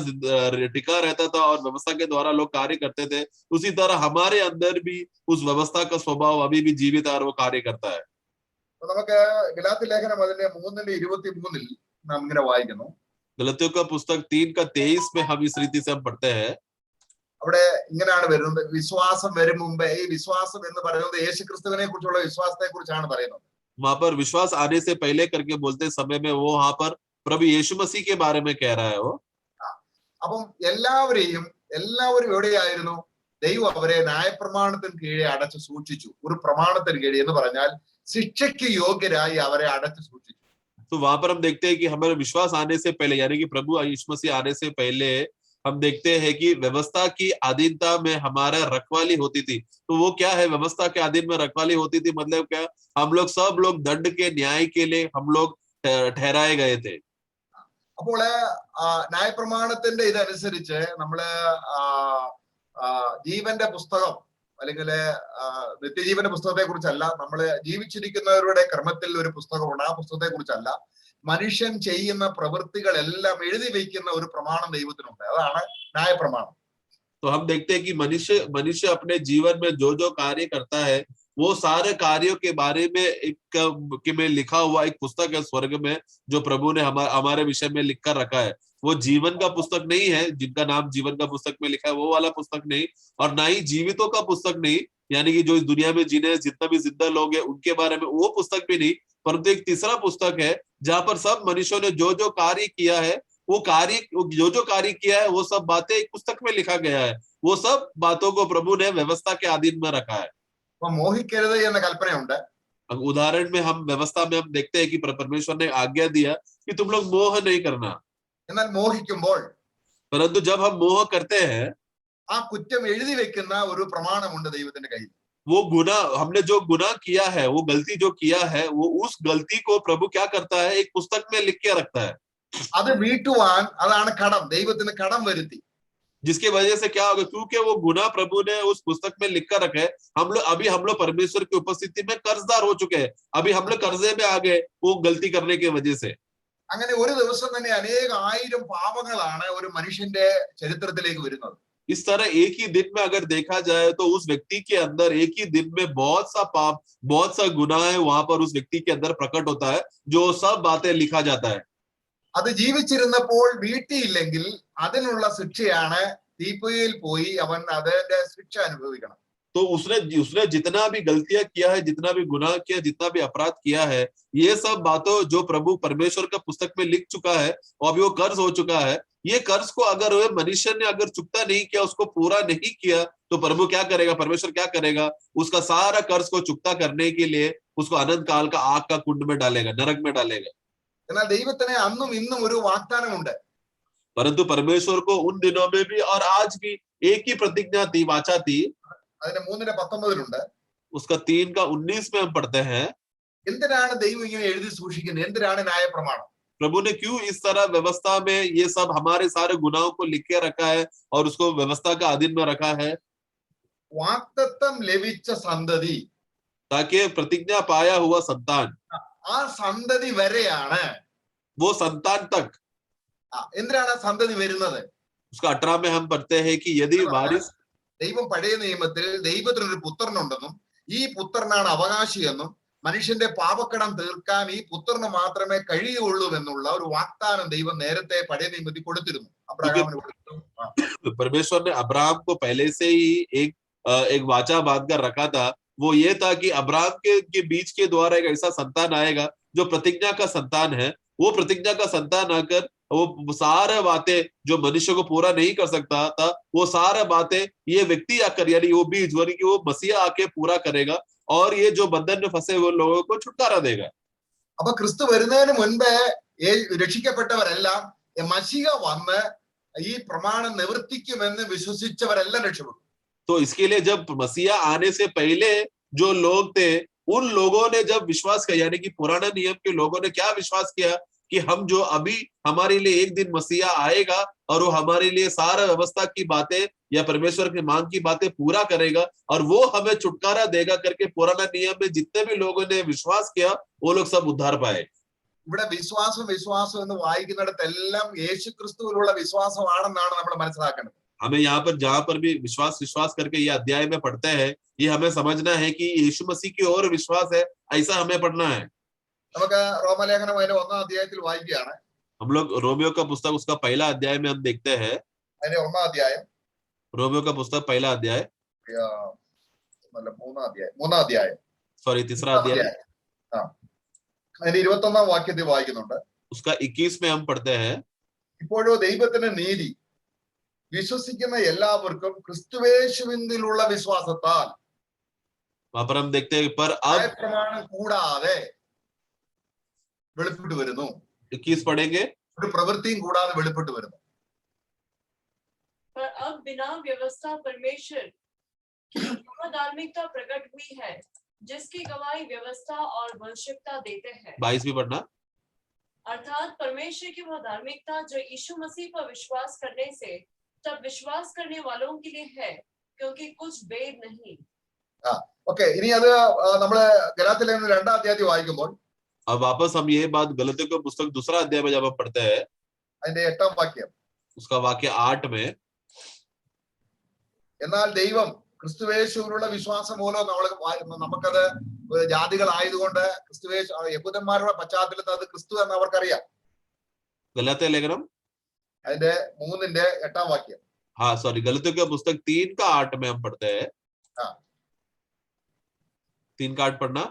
[SPEAKER 1] टिका रहता था और व्यवस्था के द्वारा लोग कार्य करते थे, उसी तरह हमारे अंदर भी उस व्यवस्था का स्वभाव अभी भी जीवित है और वो कार्य करता है.
[SPEAKER 3] നമുക്ക് ഗലാത്യ ലേഖനം അതിന്റെ 3:23 നാം ഇങ്ങനെ വായിക്കുന്നു.
[SPEAKER 1] गलतियों का पुस्तक 3:23 में हम इस रीति से हम पढ़ते हैं.
[SPEAKER 3] അവിടെ ഇങ്ങനെയാണ് വരുന്നത്, വിശ്വാസം വരും മുമ്പേ. ഈ വിശ്വാസം എന്ന് പറയുന്നത് യേശുക്രിസ്തുവിനെ കുറിച്ചുള്ള വിശ്വാസത്തെ കുറിച്ചാണ് പറയുന്നത്.
[SPEAKER 1] वहां पर विश्वास आने से पहले करके बोलते समय में वो वहां पर प्रभु यीशु मसीह के बारे में कह रहा है वो.
[SPEAKER 3] അപ്പം എല്ലാവരും എവിടെയായിരുന്നു? ദൈവം അവരെ ന്യായപ്രമാണത്തിന് കീഴെ അടച്ചു സൂക്ഷിച്ചു. ഒരു പ്രമാണത്തിന് കീഴെ എന്ന് പറഞ്ഞാൽ ശിക്ഷയ്ക്ക് യോഗ്യരായി അവരെ അടച്ചു സൂക്ഷിച്ചു.
[SPEAKER 1] तो वहां पर हम देखते हैं कि हमारे विश्वास आने से पहले, यानी कि प्रभु यीशु मसीह आने से पहले हम देखते हैं कि व्यवस्था की अधीनता में हमारा रखवाली होती थी. तो वो क्या है? व्यवस्था के अधीन में रखवाली होती थी, मतलब क्या? हम लोग सब लोग दंड के न्याय के लिए हम लोग ठहराए गए थे.
[SPEAKER 3] അപ്പോൾ ന്യായപ്രമാണത്തിന്റെ ഇതനുസരിച്ച് നമ്മള് ജീവന്റെ പുസ്തകം അല്ലെങ്കിൽ നിത്യജീവന്റെ പുസ്തകത്തെ കുറിച്ചല്ല, നമ്മള് ജീവിച്ചിരിക്കുന്നവരുടെ ക്രമത്തിൽ ഒരു പുസ്തകമുണ്ട്, ആ പുസ്തകത്തെ കുറിച്ചല്ല, മനുഷ്യൻ ചെയ്യുന്ന പ്രവൃത്തികളെല്ലാം എഴുതി വയ്ക്കുന്ന ഒരു പ്രമാണം ദൈവത്തിനുണ്ട്. അതാണ് ന്യായപ്രമാണം.
[SPEAKER 1] तो हम देखते हैं कि मनुष्य अपने जीवन में जो जो कार्य करता है वो सारे कार्यों के बारे में में लिखा हुआ एक पुस्तक है स्वर्ग में, जो प्रभु ने हमारे विषय में लिख कर रखा है. वो जीवन का पुस्तक नहीं है, जिनका नाम जीवन का पुस्तक में लिखा है वो वाला पुस्तक नहीं, और ना ही जीवितों का पुस्तक नहीं, यानी कि जो इस दुनिया में जीने जितना भी जिंदा लोग हैं उनके बारे में वो पुस्तक भी नहीं, परंतु एक तीसरा पुस्तक है जहां पर सब मनुष्यों ने जो जो कार्य किया है वो जो कार्य किया है वो सब बातें एक पुस्तक में लिखा गया है. वो सब बातों को प्रभु ने व्यवस्था के अधीन में रखा है.
[SPEAKER 3] മോഹിക്കരുത് എന്ന കൽപ്പനയുണ്ട്.
[SPEAKER 1] उदाहरण में हम व्यवस्था में हम देखते हैं कि परमेश्वर ने आज्ञा दिया कि तुम लोग मोह नहीं करना.
[SPEAKER 3] എന്നാൽ മോഹിക്കുമ്പോൾ,
[SPEAKER 1] परंतु जब हम मोह करते हैं,
[SPEAKER 3] ആ കുറ്റം എഴുതി വെക്കുന്ന ഒരു പ്രമാണമുണ്ട് ദൈവത്തിന്റെ കയ്യിൽ.
[SPEAKER 1] वो गुनाह हमने जो गुनाह किया है, वो गलती जो किया है, वो उस गलती को प्रभु क्या करता है? एक पुस्तक में लिख के रखता है.
[SPEAKER 3] അത് വീട്ടുവാൻ, അതാണ് കടം, ദൈവത്തിന് കടം വരുത്തി.
[SPEAKER 1] जिसकी वजह से क्या होगा? क्योंकि वो गुनाह प्रभु ने उस पुस्तक में लिख कर रखे, हम लोग परमेश्वर की उपस्थिति में कर्जदार हो चुके हैं. अभी हम लोग कर्जे में आ गए वो गलती करने की वजह से.
[SPEAKER 3] അങ്ങനെ ഒരു ദിവസം തന്നെ അനേകം ആയിരം പാപങ്ങളാണ് ഒരു മനുഷ്യന്റെ ചരിത്രത്തിലേക്ക് വരുന്നത്.
[SPEAKER 1] इस तरह एक ही दिन में अगर देखा जाए तो उस व्यक्ति के अंदर एक ही दिन में बहुत सा पाप, बहुत सा गुनाह है वहां पर उस व्यक्ति के अंदर प्रकट होता है, जो सब बातें लिखा जाता है.
[SPEAKER 3] അത് ജീവിച്ചിരുന്നപ്പോൾ വീട്ടിയില്ലെങ്കിൽ അതിനുള്ള ശിക്ഷയാണ് തീപ്പൊയ്യിൽ പോയി അവൻ അതിന്റെ ശിക്ഷ അനുഭവിക്കണം.
[SPEAKER 1] तो उसने जितना भी गलतियां किया है, जितना भी गुनाह किया, जितना भी अपराध किया है, ये सब बातों जो प्रभु परमेश्वर का पुस्तक में लिख चुका है और अभी वो कर्ज हो चुका है, ये कर्ज को अगर मनुष्य ने अगर चुकता नहीं किया, उसको पूरा नहीं किया, तो प्रभु क्या करेगा? परमेश्वर क्या करेगा? उसका सारा कर्ज को चुकता करने के लिए उसको अनंत काल का आग का कुंड में डालेगा, नरक में डालेगा.
[SPEAKER 3] എന്നാൽ ദൈവത്തിന് അന്നും ഇന്നും ഒരു വാഗ്ദാനമുണ്ട്.
[SPEAKER 1] परंतु परमेश्वर को उन दिनों में भी और आज भी एक ही प्रतिज्ञा थी, वाचा थी.
[SPEAKER 3] അതിന്റെ 3:19
[SPEAKER 1] उसका 3:19 में हम पढ़ते हैं.
[SPEAKER 3] എന്തിനാണ് ദൈവം ഇങ്ങനെ എഴുതി സൂക്ഷിക്കുന്നത്? എന്തിനാണ് ന്യായപ്രമാണം?
[SPEAKER 1] प्रभु ने क्यों इस तरह व्यवस्था में ये सब हमारे सारे गुनाहों को लिख के रखा है और उसको व्यवस्था का अधीन में रखा है?
[SPEAKER 3] വാഗ്ദത്തം ലഭിച്ച സന്തതി,
[SPEAKER 1] ताकि प्रतिज्ञा पाया हुआ संतान,
[SPEAKER 3] ആ സന്തതി വരെയാണ്.
[SPEAKER 1] वो संतान तक.
[SPEAKER 3] എന്തിനാണ് ആ സന്തതി വരുന്നത്?
[SPEAKER 1] उसका 18 में हम पढ़ते हैं कि यदि वारिस,
[SPEAKER 3] ദൈവം പഴയ നിയമത്തിൽ ദൈവത്തിനൊരു പുത്രനുണ്ടെന്നും ഈ പുത്രനാണ് അവകാശിയെന്നും മനുഷ്യന്റെ പാപക്കടം തീർക്കാൻ ഈ പുത്രന് മാത്രമേ കഴിയുള്ളൂ എന്നുള്ള ഒരു വാഗ്ദാനം ദൈവം നേരത്തെ പഴയ നിയമത്തിൽ കൊടുത്തിരുന്നു. അബ്രഹാമിന് കൊടുത്തിരുന്നു.
[SPEAKER 1] परमेश्वर ने अब्राहम को पहले से ही एक वाचा बांध कर रखा था. वो ये था कि अब्राहम के बीच के द्वारा एक ऐसा संतान आएगा जो प्रतिज्ञा का संतान है. वो प्रतिज्ञा का संतान आकर वो सारे बातें जो मनुष्य को पूरा नहीं कर सकता था, वो सारे बातें ये व्यक्ति आकर, यानी वो बीज, यानी कि वो मसीहा आके पूरा करेगा और ये जो बंधन में फंसे हुए लोगों को छुटकारा देगा.
[SPEAKER 3] അപ്പൊ ക്രിസ്തു വരുന്നതിന് മുൻപേ രക്ഷിക്കപ്പെട്ടവരെല്ലാം മശീഹ വന്ന് ഈ പ്രമാണം നിവർത്തിക്കുമെന്ന് വിശ്വസിച്ചവരെല്ലാം രക്ഷപ്പെടും.
[SPEAKER 1] तो इसके लिए जब मसीहा आने से पहले जो लोग थे उन लोगों ने जब विश्वास किया, यानी कि पुराने नियम के लोगों ने क्या विश्वास किया कि हम जो अभी हमारे लिए एक दिन मसीहा आएगा और वो हमारे लिए सारा व्यवस्था की बातें या परमेश्वर की मांग की बातें पूरा करेगा और वो हमें छुटकारा देगा करके पुराना नियम में जितने भी लोगों ने विश्वास किया वो लोग सब उद्धार पाए।
[SPEAKER 3] ഇവിടെ വിശ്വാസം വിശ്വാസം എന്ന് വായിക്കുന്നിടത്തെല്ലാം യേശു ക്രിസ്തുവിലുള്ള വിശ്വാസമാണെന്നാണ് നമ്മൾ മനസ്സിലാക്കേണ്ടത്.
[SPEAKER 1] हमें यहाँ पर जहां पर भी विश्वास करके ये अध्याय में पढ़ते हैं, ये हमें समझना है कि यीशु मसीह की ओर विश्वास है, ऐसा हमें पढ़ना है।
[SPEAKER 3] നമുക്ക് റോമലേഖനം അതിന്റെ 1-ാം അധ്യായത്തിൽ വായിക്കുകയാണ്.
[SPEAKER 1] हम लोग रोमियो का पुस्तक उसका पहला अध्याय में हम देखते हैं।
[SPEAKER 3] അതിന്റെ 1-ാം അധ്യായം,
[SPEAKER 1] रोमियो का पुस्तक पहला अध्याय,
[SPEAKER 3] അല്ല 3-ാം അധ്യായം, 3-ാം അധ്യായം,
[SPEAKER 1] सॉरी तीसरा अध्याय,
[SPEAKER 3] അതിന്റെ 21-ാം വാക്യത്തിൽ വായിക്കുന്നുണ്ട്.
[SPEAKER 1] उसका 21 में हम पढ़ते हैं,
[SPEAKER 3] ഇപ്പോഴോ ദൈവത്തിന്റെ നീതി വിശ്വസിക്കുന്ന എല്ലാവർക്കും ക്രിസ്തുവേശുവിലുള്ള വിശ്വാസത്താൽ
[SPEAKER 1] वहां पर हम देखते हैं पर अब
[SPEAKER 3] പ്രമാണം കൂടാതെ വെളിപ്പെട്ടു വരുന്നു.
[SPEAKER 1] 21 पढ़ेंगे,
[SPEAKER 3] ഒരു പ്രവൃത്തിയും കൂടാതെ വെളിപ്പെട്ടു വരുന്നു.
[SPEAKER 4] पर अब बिना व्यवस्था परमेश्वर की धार्मिकता प्रकट हुई है, जिसकी गवाही व्यवस्था और वंशिकता देते हैं।
[SPEAKER 1] 22 भी पढ़ना।
[SPEAKER 4] अर्थात परमेश्वर की वह धार्मिकता जो यीशु मसीह पर विश्वास करने से तब विश्वास करने वालों के लिए है, क्योंकि कुछ भेद नहीं।
[SPEAKER 3] ഓക്കെ, ഇനി അത് നമ്മള് ഗലാത്യലേഖനം 2-ാം അധ്യായത്തിൽ വായിക്കുമ്പോൾ
[SPEAKER 1] अब वापस हम ये बात गलतियों के पुस्तक दूसरा अध्याय में जब हम पढ़ते हैं,
[SPEAKER 3] അതിന്റെ 8-ാം വാക്യം,
[SPEAKER 1] उसका वाक्य 8 में,
[SPEAKER 3] എന്നാൽ ദൈവം ക്രിസ്തുവേശുവിലുള്ള വിശ്വാസം മൂലം നമുക്കത് ജാതികളായതുകൊണ്ട് ക്രിസ്തുവേശു യഹൂദന്മാരുടെ പശ്ചാത്തലത്തിൽ അത് ക്രിസ്തു എന്ന് അവർക്കറിയാം.
[SPEAKER 1] गलात्य लेखनम
[SPEAKER 3] അതിന്റെ 3-ന്റെ 8-ാം വാക്യം.
[SPEAKER 1] हाँ सॉरी, गलतियों के पुस्तक 3 का 8 में हम पढ़ते हैं। 3 का 8 पढ़ना।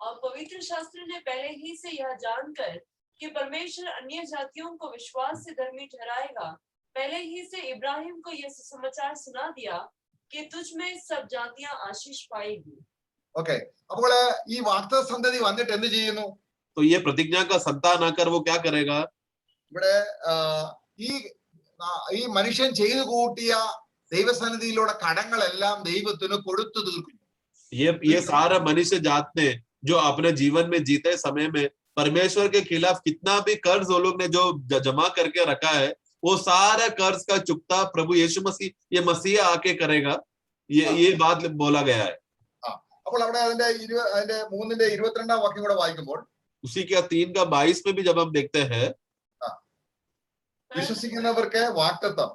[SPEAKER 4] और पवित्र शास्त्र ने पहले ही से यह जानकर कि परमेश्वर अन्य जातियों को विश्वास से धर्मी ठहराएगा, पहले ही से इब्राहिम को यह सुसमाचार सुना दिया कि तुझ में सब जातियां आशीष पाएगी।
[SPEAKER 3] ഓക്കെ, അപ്പോൾ ഈ വാഗ്ദത്ത സന്തതി വന്നിട്ട് എന്ത് ചെയ്യുന്നു?
[SPEAKER 1] तो ये प्रतिज्ञा का संतान आकर वो क्या करेगा?
[SPEAKER 3] ഇവിടെ ഈ മനുഷ്യൻ ചെയ്തു കൂട്ടിയ ദൈവസന്നിധിയിലുള്ള കടങ്ങളെല്ലാം ദൈവത്തിന് കൊടുത്തു തീർക്കുന്നു.
[SPEAKER 1] ये सारा मनुष्य जात ने जो अपने जीवन में जीते समय में परमेश्वर के खिलाफ कितना भी कर्ज वो लोग ने जो जमा करके रखा है, वो सारा कर्ज का चुकता प्रभु यीशु मसीह ये मसीह आके करेगा, ये बात बोला गया है।
[SPEAKER 3] അപ്പോൾ അവിടെ അതിന്റെ 3-ന്റെ 22-ാം വാക്യം കൂടെ വായിക്കുമ്പോൾ
[SPEAKER 1] उसी के 3 का 22 में भी जब हम देखते हैं,
[SPEAKER 3] വിശ്വസിക്കുന്നവർക്ക് വാഗ്ദത്തം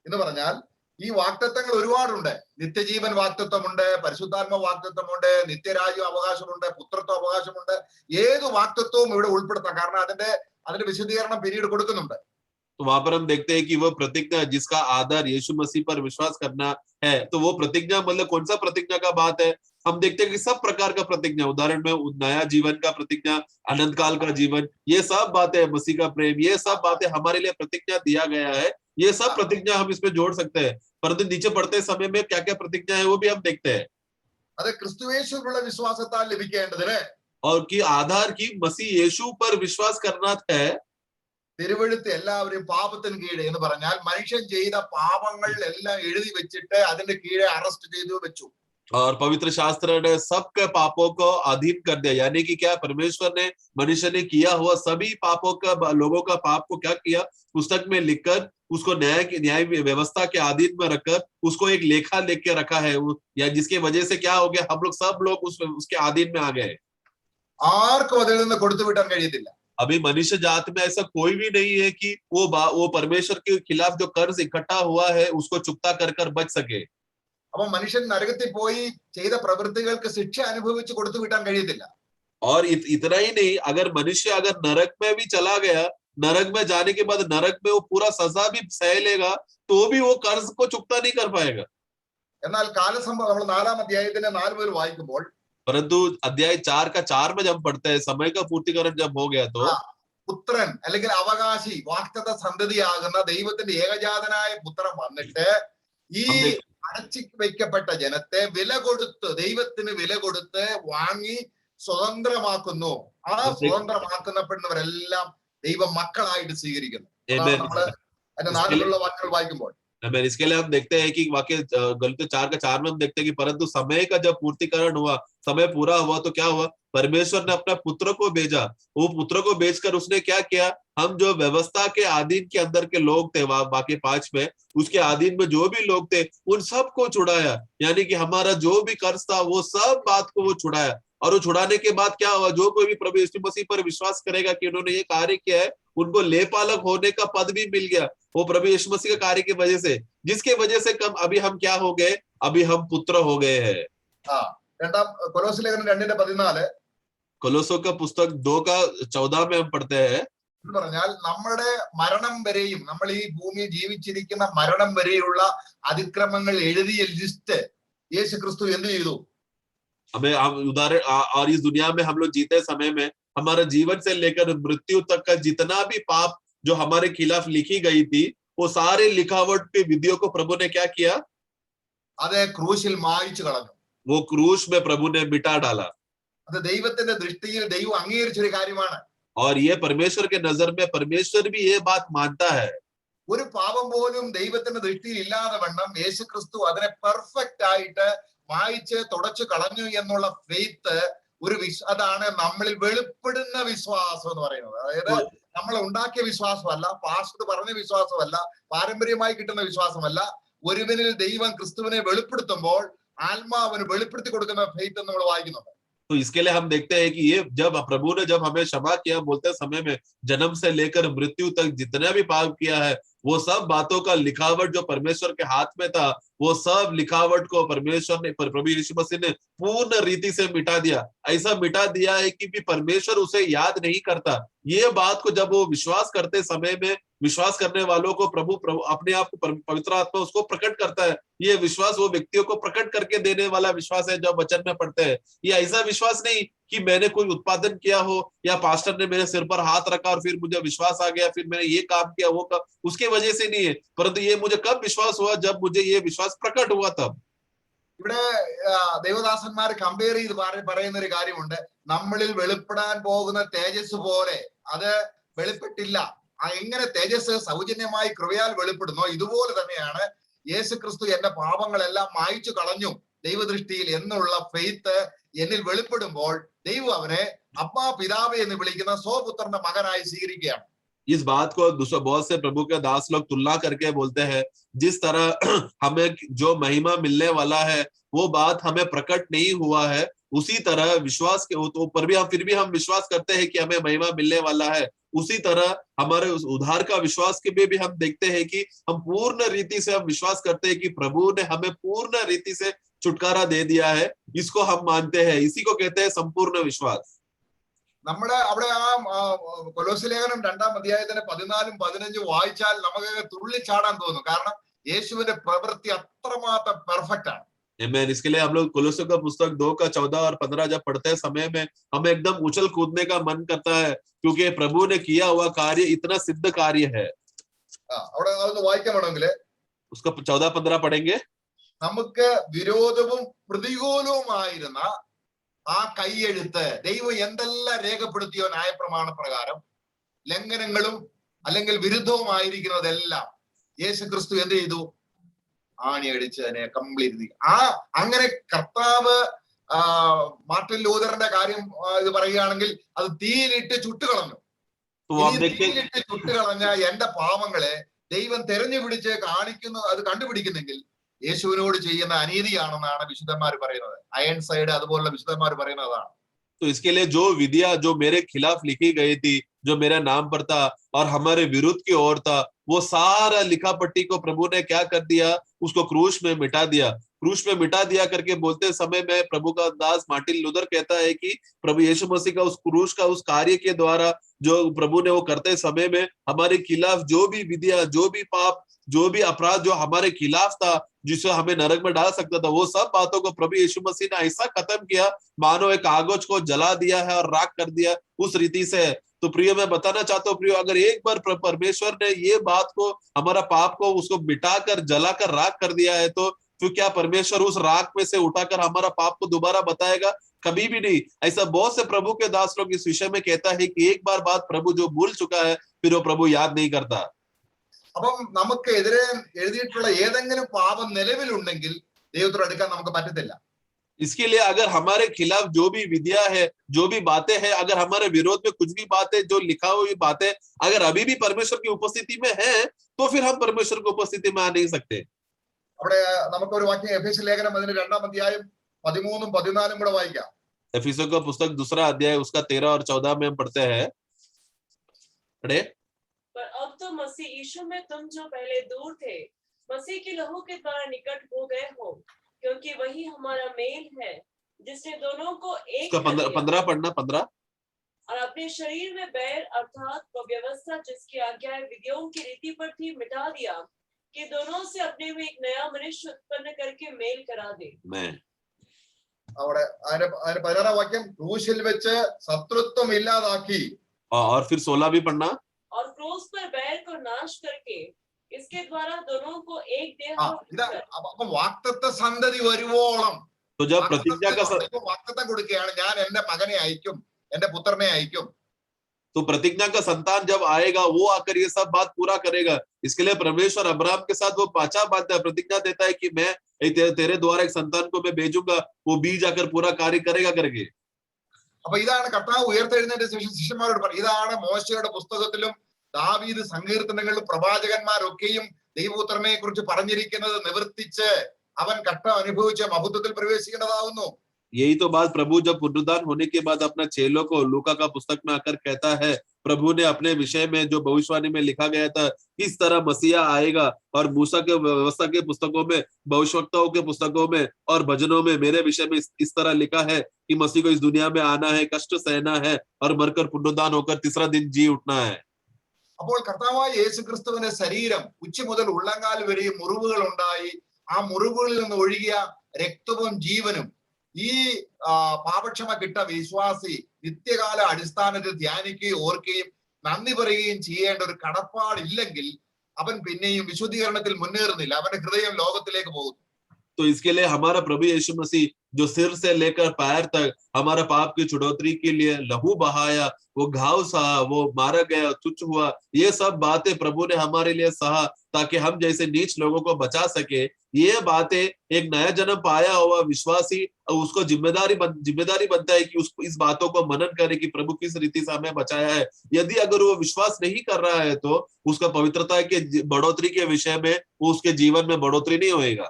[SPEAKER 3] എന്ന് പറഞ്ഞാൽ ഈ വാഗ്ദത്തങ്ങൾ ഒരുപാടുണ്ട്. നിത്യജീവൻ വാഗ്ദത്തമുണ്ട്, പരിശുദ്ധാത്മ വാഗ്ദത്തമുണ്ട്, നിത്യരാജ്യ അവകാശമുണ്ട്, പുത്രത്വ അവകാശമുണ്ട്. ഏത് വാഗ്ദത്വവും ഇവിടെ ഉൾപ്പെടുത്താം, കാരണം അതിന്റെ വിശദീകരണം പിന്നീട് കൊടുക്കുന്നുണ്ട്.
[SPEAKER 1] तो वहां पर हम देखते हैं कि वो प्रतिज्ञा जिसका आधार यीशु मसीह पर विश्वास करना है, तो वो प्रतिज्ञा मतलब कौन सा प्रतिज्ञा का बात है? हम देखते हैं कि सब प्रकार का प्रतिज्ञा, उदाहरण में नया जीवन का प्रतिज्ञा, अनंत काल का जीवन, ये सब बातें, मसीह का प्रेम, ये सब बातें हमारे लिए प्रतिज्ञा दिया गया है। ये सब प्रतिज्ञा हम इसमें जोड़ सकते हैं, परंतु नीचे पढ़ते समय में क्या क्या प्रतिज्ञा है वो भी हम देखते हैं।
[SPEAKER 3] അത് ക്രിസ്തുയേശുവിലുള്ള വിശ്വാസത്താൽ ലഭിക്കേണ്ടതിന്
[SPEAKER 1] और की आधार की मसीह यीशु पर विश्वास करना है।
[SPEAKER 3] തിരുവെഴുത്ത് എല്ലാവരും പാപത്തിന് കീഴെ എന്ന് പറഞ്ഞാൽ മനുഷ്യൻ ചെയ്ത പാപങ്ങൾ എല്ലാം എഴുതി വെച്ചിട്ട് അതിന്റെ കീഴെ അറസ്റ്റ് ചെയ്തു വെച്ചു.
[SPEAKER 1] और पवित्र शास्त्र ने सबके पापों को अधीन कर दिया, यानी कि क्या परमेश्वर ने मनुष्य ने किया हुआ सभी पापों का, लोगों का पाप को क्या किया, पुस्तक में लिखकर उसको न्याय व्यवस्था के अधीन में रखकर उसको एक लेखा लिख के रखा है, या जिसकी वजह से क्या हो गया, हम लोग सब लोग उसके अधीन में आ गए।
[SPEAKER 3] ആർക്കും അതിൽ നിന്ന് കൊടുത്തു വിടാൻ കഴിയത്തില്ല.
[SPEAKER 1] अभी मनुष्य जात में ऐसा कोई भी नहीं है कि वो परमेश्वर के खिलाफ जो कर्ज इकट्ठा हुआ है उसको चुकता कर बच सके।
[SPEAKER 3] അപ്പൊ മനുഷ്യൻ നരകത്തിൽ പോയി ചെയ്ത പ്രവൃത്തികൾക്ക് ശിക്ഷ അനുഭവിച്ച് കൊടുത്തു വിടാൻ കഴിയത്തില്ല.
[SPEAKER 1] और इतना ही नहीं, अगर मनुष्य अगर नरक में भी चला गया, नरक में जाने के बाद नरक में वो पूरा सजा भी सह लेगा, तो भी वो कर्ज को चुकता नहीं कर पाएगा।
[SPEAKER 3] എന്നാൽ കാലസംഭവം നമ്മൾ 4-ാം അധ്യായത്തിന്റെ 4 മുതൽ വായിക്കുമ്പോൾ,
[SPEAKER 1] परंतु अध्याय 4 का 4 में जब पढ़ते हैं, समय का पूर्तिकरण जब हो गया तो
[SPEAKER 3] പുത്രൻ അല്ലെങ്കിൽ അവകാശി വാഗ്ദത്ത സന്തതിയാകുന്ന ദൈവത്തിന്റെ ഏകജാതനായ പുത്രൻ വന്നിട്ട് ഈ അടച്ചു വയ്ക്കപ്പെട്ട ജനത്തെ വില കൊടുത്ത്, ദൈവത്തിന് വില കൊടുത്ത് വാങ്ങി സ്വതന്ത്രമാക്കുന്നു. ആ സ്വതന്ത്രമാക്കുന്നപ്പെടുന്നവരെല്ലാം ദൈവ മക്കളായിട്ട് സ്വീകരിക്കുന്നു. നമ്മള് അതിന്റെ 4-ലുള്ള വാക്കുകൾ വായിക്കുമ്പോൾ
[SPEAKER 1] मैं इसके लिए हम देखते हैं कि वाक्य गलातियों 4:4 में हम देखते हैं कि परंतु समय का जब पूर्तिकरण हुआ, समय पूरा हुआ तो क्या हुआ, परमेश्वर ने अपना पुत्र को भेजा। वो पुत्र को भेजकर उसने क्या किया, हम जो व्यवस्था के अधीन के अंदर के लोग थे, बाकी 5 में, उसके अधीन में जो भी लोग थे उन सबको छुड़ाया। यानी कि हमारा जो भी कर्ज था वो सब बात को वो छुड़ाया। और वो छुड़ाने के बाद क्या हुआ, जो कोई भी प्रभु यीशु मसीह पर विश्वास करेगा कि उन्होंने ये कार्य किया है, उनको लेपालक होने का पद भी मिल गया, वो प्रभु यीशु मसीह के कार्य की वजह से, जिसके वजह से कम अभी हम क्या हो गए, अभी हम पुत्र हो गए हैं।
[SPEAKER 3] രണ്ടാം കൊലോസ്യ ലേഖനം 2:14
[SPEAKER 1] കൊലോസ്യോं का पुस्तक 2:14 में हम पढ़ते हैं,
[SPEAKER 3] എന്ന് പറഞ്ഞാൽ നമ്മുടെ മരണം വരെയും, നമ്മൾ ഈ ഭൂമിയിൽ ജീവിച്ചിരിക്കുന്ന മരണം വരെയുള്ള അതിക്രമങ്ങൾ എഴുതിയ ലിസ്റ്റ് യേശു ക്രിസ്തു എന്ത് ചെയ്തു?
[SPEAKER 1] हमें उदाहरण, और इस दुनिया में हम लोग जीते समय में हमारा जीवन से लेकर मृत्यु तक का जितना भी पाप जो हमारे खिलाफ लिखी गई थी, वो सारे लिखावट के विधियों को प्रभु ने क्या किया,
[SPEAKER 3] അത് ക്രൂശിൽ മായ്ച്ചു കളഞ്ഞു.
[SPEAKER 1] वो क्रूस में प्रभु ने मिटा डाला।
[SPEAKER 3] അത് ദൈവത്തിന്റെ ദൃഷ്ടിയിൽ ദൈവം അംഗീകരിച്ചൊരു കാര്യമാണ്.
[SPEAKER 1] और ये परमेश्वर के नजर में परमेश्वर भी ये बात मानता है।
[SPEAKER 3] ഒരു പാപം പോലും ദൈവത്തിന്റെ ദൃഷ്ടിയിൽ ഇല്ലാതെ വണ്ണം യേശു ക്രിസ്തു അതിനെ പെർഫെക്റ്റ് ആയിട്ട് മായ്ച്ച് തുടച്ചു കളഞ്ഞു എന്നുള്ള ഫെയ്ത്ത് അതാണ് നമ്മളിൽ വെളിപ്പെടുന്ന വിശ്വാസം എന്ന് പറയുന്നത്. അതായത് നമ്മൾ ഉണ്ടാക്കിയ വിശ്വാസമല്ല, പാസ്റ്റർ പറഞ്ഞ വിശ്വാസമല്ല, പാരമ്പര്യമായി കിട്ടുന്ന വിശ്വാസമല്ല, ഒരുവനിൽ ദൈവം ക്രിസ്തുവിനെ വെളിപ്പെടുത്തുമ്പോൾ ആത്മാവിന് വെളിപ്പെടുത്തി കൊടുക്കുന്ന ഫെയ്ത്ത് നമ്മൾ വായിക്കുന്നുണ്ട്.
[SPEAKER 1] तो इसके लिए हम देखते हैं कि ये जब प्रभु ने जब हमें क्षमा किया, बोलते समय में जन्म से लेकर मृत्यु तक जितना भी पाप किया है, वो सब बातों का लिखावट जो परमेश्वर के हाथ में था, वो सब लिखावट को परमेश्वर ने, प्रभु यीशु मसीह ने पूर्ण रीति से मिटा दिया। ऐसा मिटा दिया है कि भी परमेश्वर उसे याद नहीं करता। ये बात को जब वो विश्वास करते समय में, विश्वास करने वालों को प्रभु अपने आप को पवित्र आत्मा उसको प्रकट करता है। ये विश्वास वो व्यक्तियों को प्रकट करके देने वाला विश्वास है, जब वचन में पढ़ते हैं। ये ऐसा विश्वास नहीं कि मैंने कोई उत्पादन किया हो या पास्टर ने मेरे सिर पर हाथ रखा और फिर मुझे विश्वास आ गया, फिर मैंने ये काम किया वो काम, उसके वजह से नहीं है। परंतु ये मुझे कब विश्वास हुआ, जब मुझे ये विश्वास प्रकट हुआ तब।
[SPEAKER 3] ഇവിടെ ദേവദാസന്മാർ കമ്പയർ ചെയ്ത് പറയുന്ന ഒരു കാര്യമുണ്ട്. നമ്മളിൽ വെളിപ്പെടാൻ പോകുന്ന തേജസ് പോലെ അത് വെളിപ്പെട്ടില്ല. എങ്ങനെ തേജസ് സൗജന്യമായി കൃപയാൽ വെളിപ്പെടുന്നോ, ഇതുപോലെ തന്നെയാണ് യേശു ക്രിസ്തു എന്റെ പാപങ്ങളെല്ലാം മായ്ച്ചു കളഞ്ഞു ദൈവദൃഷ്ടിയിൽ എന്നുള്ള ഫെയ്ത്ത് എന്നിൽ വെളിപ്പെടുമ്പോൾ ദൈവം അവനെ അപ്പാ പിതാവേ എന്ന് വിളിക്കുന്ന സ്വപുത്രന്റെ മകനായി സ്വീകരിക്കുകയാണ്.
[SPEAKER 1] इस बात को दूसरा बहुत से प्रभु के दास लोग तुलना करके बोलते हैं, जिस तरह हमें जो महिमा मिलने वाला है वो बात हमें प्रकट नहीं हुआ है, उसी तरह विश्वास के ऊपर भी हम फिर भी हम विश्वास करते हैं कि हमें महिमा मिलने वाला है। उसी तरह हमारे उस उद्धार का विश्वास के भी हम देखते हैं कि हम पूर्ण रीति से हम विश्वास करते हैं कि प्रभु ने हमें पूर्ण रीति से छुटकारा दे दिया है। इसको हम मानते हैं, इसी को कहते हैं संपूर्ण विश्वास।
[SPEAKER 3] നമ്മുടെ അവിടെ കൊലോസ്യ ലേഖനം 2:14-15 വായിച്ചാൽ നമുക്ക് തുള്ളിച്ചാടാൻ തോന്നും. കാരണം യേശുവിന്റെ പ്രവൃത്തി അത്രമാത്രം പെർഫെക്റ്റ് ആണ്.
[SPEAKER 1] Amen. इसके लिए हम लोग कोलोसियों का पुस्तक 2:14 और 15 जब पढ़ते हैं समय में हमें एकदम उछल कूदने का मन करता है, क्योंकि प्रभु ने किया हुआ कार्य इतना सिद्ध कार्य है।
[SPEAKER 3] അവിടെ അതൊന്ന് വായിക്കാൻ വേണമെങ്കിൽ
[SPEAKER 1] उसका 14-15 पढ़ेंगे।
[SPEAKER 3] നമുക്ക് വിരോധവും പ്രതികൂലവുമായിരുന്ന ആ കൈയെഴുത്ത് ദൈവം എന്തെല്ലാം രേഖപ്പെടുത്തിയോ ന്യായപ്രമാണ പ്രകാരം, ലംഘനങ്ങളും അല്ലെങ്കിൽ വിരുദ്ധവുമായിരിക്കുന്നതെല്ലാം യേശു ക്രിസ്തു എന്ത് ചെയ്തു? ആണി അടിച്ച് അതിനെ കംപ്ലീറ്റ്. അങ്ങനെ കർത്താവ് മാർട്ടിൻ ലൂഥറിന്റെ കാര്യം ഇത് പറയുകയാണെങ്കിൽ അത് തീയിലിട്ട് ചുട്ടുകളഞ്ഞു. തീയിലിട്ട് ചുട്ടുകളഞ്ഞ എന്റെ പാവങ്ങളെ ദൈവം തെരഞ്ഞു പിടിച്ച് കാണിക്കുന്നു, അത് കണ്ടുപിടിക്കുന്നെങ്കിൽ യേശുവിനോട് ചെയ്യുന്ന അനീതിയാണെന്നാണ് വിശുദ്ധന്മാർ പറയുന്നത്. അയൺ സൈഡ് അതുപോലുള്ള വിശുദ്ധന്മാർ പറയുന്നതാണ്.
[SPEAKER 1] तो इसके लिए जो विधियां जो मेरे खिलाफ लिखी गई थी, जो मेरा नाम पर था और हमारे विरुद्ध की ओर था, वो सारा लिखा पट्टी को प्रभु ने क्या कर दिया, उसको क्रूस में मिटा दिया। क्रूस में मिटा दिया करके बोलते समय में प्रभु का दास मार्टिन लूथर कहता है कि प्रभु यीशु मसीह का उस क्रूस का उस कार्य के द्वारा जो प्रभु ने वो करते समय में हमारे खिलाफ जो भी विधियां, जो भी पाप, जो भी अपराध जो हमारे खिलाफ था, जिसे हमें नरक में डाल सकता था, वो सब बातों को प्रभु यीशु मसीह ने ऐसा खत्म किया मानो एक कागज को जला दिया है और राख कर दिया, उस रीति से। तो प्रिय मैं बताना चाहता हूँ प्रिय, अगर एक बार परमेश्वर ने ये बात को, हमारा पाप को उसको मिटाकर जलाकर राख कर दिया है, तो फिर क्या परमेश्वर उस राख में से उठाकर हमारा पाप को दोबारा बताएगा? कभी भी नहीं। ऐसा बहुत से प्रभु के दास लोग इस विषय में कहता है कि एक बार बात प्रभु जो भूल चुका है फिर वो प्रभु याद नहीं करता।
[SPEAKER 3] അപ്പം നമുക്ക് എതിരെ എഴുതിയിട്ടുള്ള ഏതെങ്കിലും പാപം നിലവിലുണ്ടെങ്കിൽ ദൈവത്തോട് അടുക്കാൻ നമുക്ക് പറ്റത്തില്ല.
[SPEAKER 1] इसके लिए अगर हमारे खिलाफ जो भी विधिया है, जो भी बातें हैं, अगर हमारे विरोध में कुछ भी बातें जो लिखा हुई बातें अगर अभी भी परमेश्वर की उपस्थिति में है, तो फिर हम परमेश्वर की उपस्थिति में आ नहीं सकते।
[SPEAKER 3] അവിടെ നമുക്കൊരു വാക്യം എഫേസ്യ ലേഖനം അതിന്റെ 2-ാം അധ്യായം 13-ഉം 14-ഉം കൂടെ വായിക്കാം.
[SPEAKER 1] एफिसियों का पुस्तक 2 अध्याय उसका 13 और 14 में हम पढ़ते हैं। पढ़े।
[SPEAKER 4] पर अब तो मसीह यीशु में तुम जो पहले दूर थे, मसीह के लहू के द्वारा निकट हो गए हो, क्योंकि वही हमारा मेल है, जिसने दोनों को एक
[SPEAKER 1] उसका 15 पढ़ना 15।
[SPEAKER 4] और अपने शरीर में बैर अर्थात वो व्यवस्था जिसकी आज्ञा विधियों की रीति पर थी मिटा दिया, कि दोनों से अपने में एक नया मनुष्य उत्पन्न करके मेल करा दे।
[SPEAKER 1] मैं
[SPEAKER 3] അവിടെ അതിന്റെ 16-ാം വാക്യം ക്രൂശിൽ വെച്ച് ശത്രുത്വം ഇല്ലാതാക്കി.
[SPEAKER 1] और फिर 16 भी पढ़ना।
[SPEAKER 4] और क्रूस पर बैर को नाश करके इसके द्वारा दोनों को एक देह
[SPEAKER 3] ഇതാ അപ്പം വാഗ്ദത്ത സന്തതി വരുവോളം
[SPEAKER 1] तो जब प्रतिज्ञा का
[SPEAKER 3] വാഗ്ദത്തം കൊടുക്കുകയാണ്, ഞാൻ എന്റെ മകനെ അയക്കും, എന്റെ പുത്രനെ അയക്കും.
[SPEAKER 1] तो प्रतिज्ञा का संतान जब आएगा वो आकर ये सब बात पूरा करेगा। इसके लिए परमेश्वर अब्राहम के साथ वो पाचा बांधता है, प्रतिज्ञा देता है कि मैं तेरे द्वारा एक संतान को मैं भेजूंगा, वो बीज आकर पूरा कार्य करेगा करके।
[SPEAKER 3] അപ്പൊ ഇതാണ് കർത്താവ് ഉയർത്തെഴുന്നേറ്റ ശേഷം ശിഷ്യന്മാരോട് പറയും. ഇതാണ് മോശയുടെ പുസ്തകത്തിലും ദാവീദ് സങ്കീർത്തനങ്ങളിലും പ്രവാചകന്മാരൊക്കെയും ദൈവപുത്രനെ കുറിച്ച് പറഞ്ഞിരിക്കുന്നത് നിവർത്തിച്ച് അവൻ കഷ്ടം അനുഭവിച്ച് മഹത്വത്തിൽ പ്രവേശിക്കേണ്ടതാവുന്നു.
[SPEAKER 1] यही तो बात प्रभु जब पुनरुद्धान होने के बाद अपना चेलों को लूका का पुस्तक में आकर कहता है, प्रभु ने अपने विषय में जो भविष्यवाणी में लिखा गया था, इस तरह मसीहा आएगा। और मूसा के व्यवस्था के पुस्तकों में, भविष्यवक्ताओं के पुस्तकों में और भजनों में मेरे विषय में इस तरह लिखा है कि मसीह को इस दुनिया में आना है, कष्ट सहना है और मरकर पुनरुद्धान होकर तीसरा दिन जी उठना है।
[SPEAKER 3] അപ്പോൾ കർത്താവായ യേശുക്രിസ്തുവിന്റെ ശരീരം ഉച്ച മുതൽ ഉള്ളങ്കാൽ വരെ മുറിവുകൾ ഉണ്ടായി. ആ മുറിവുകളിൽ നിന്ന് ഒഴുകിയ രക്തവും ജീവനും ഈ പാപക്ഷമ കിട്ട വിശ്വാസി നിത്യകാല അടിസ്ഥാനത്തിൽ ധ്യാനിക്കുകയും ഓർക്കുകയും നന്ദി പറയുകയും ചെയ്യേണ്ട ഒരു കടപ്പാടില്ലെങ്കിൽ അവൻ പിന്നെയും വിശുദ്ധീകരണത്തിൽ മുന്നേറുന്നില്ല, അവന്റെ ഹൃദയം ലോകത്തിലേക്ക് പോകുന്നു.
[SPEAKER 1] तो इसके लिए हमारा प्रभु यीशु मसीह जो सिर से लेकर पैर तक हमारा पाप की छुड़ौती के लिए लहू बहाया, वो घाव सहा, वो मारा गया, तुच्छ हुआ, ये सब बातें प्रभु ने हमारे लिए सहा ताकि हम जैसे नीच लोगों को बचा सके। ये बातें एक नया जन्म पाया हुआ विश्वासी उसको जिम्मेदारी बनता है कि उसको इस बातों को मनन करे कि प्रभु किस रीति से हमें बचाया है। यदि अगर वो विश्वास नहीं कर रहा है तो उसका पवित्रता के बढ़ोतरी के विषय में उसके जीवन में बढ़ोतरी नहीं होएगा।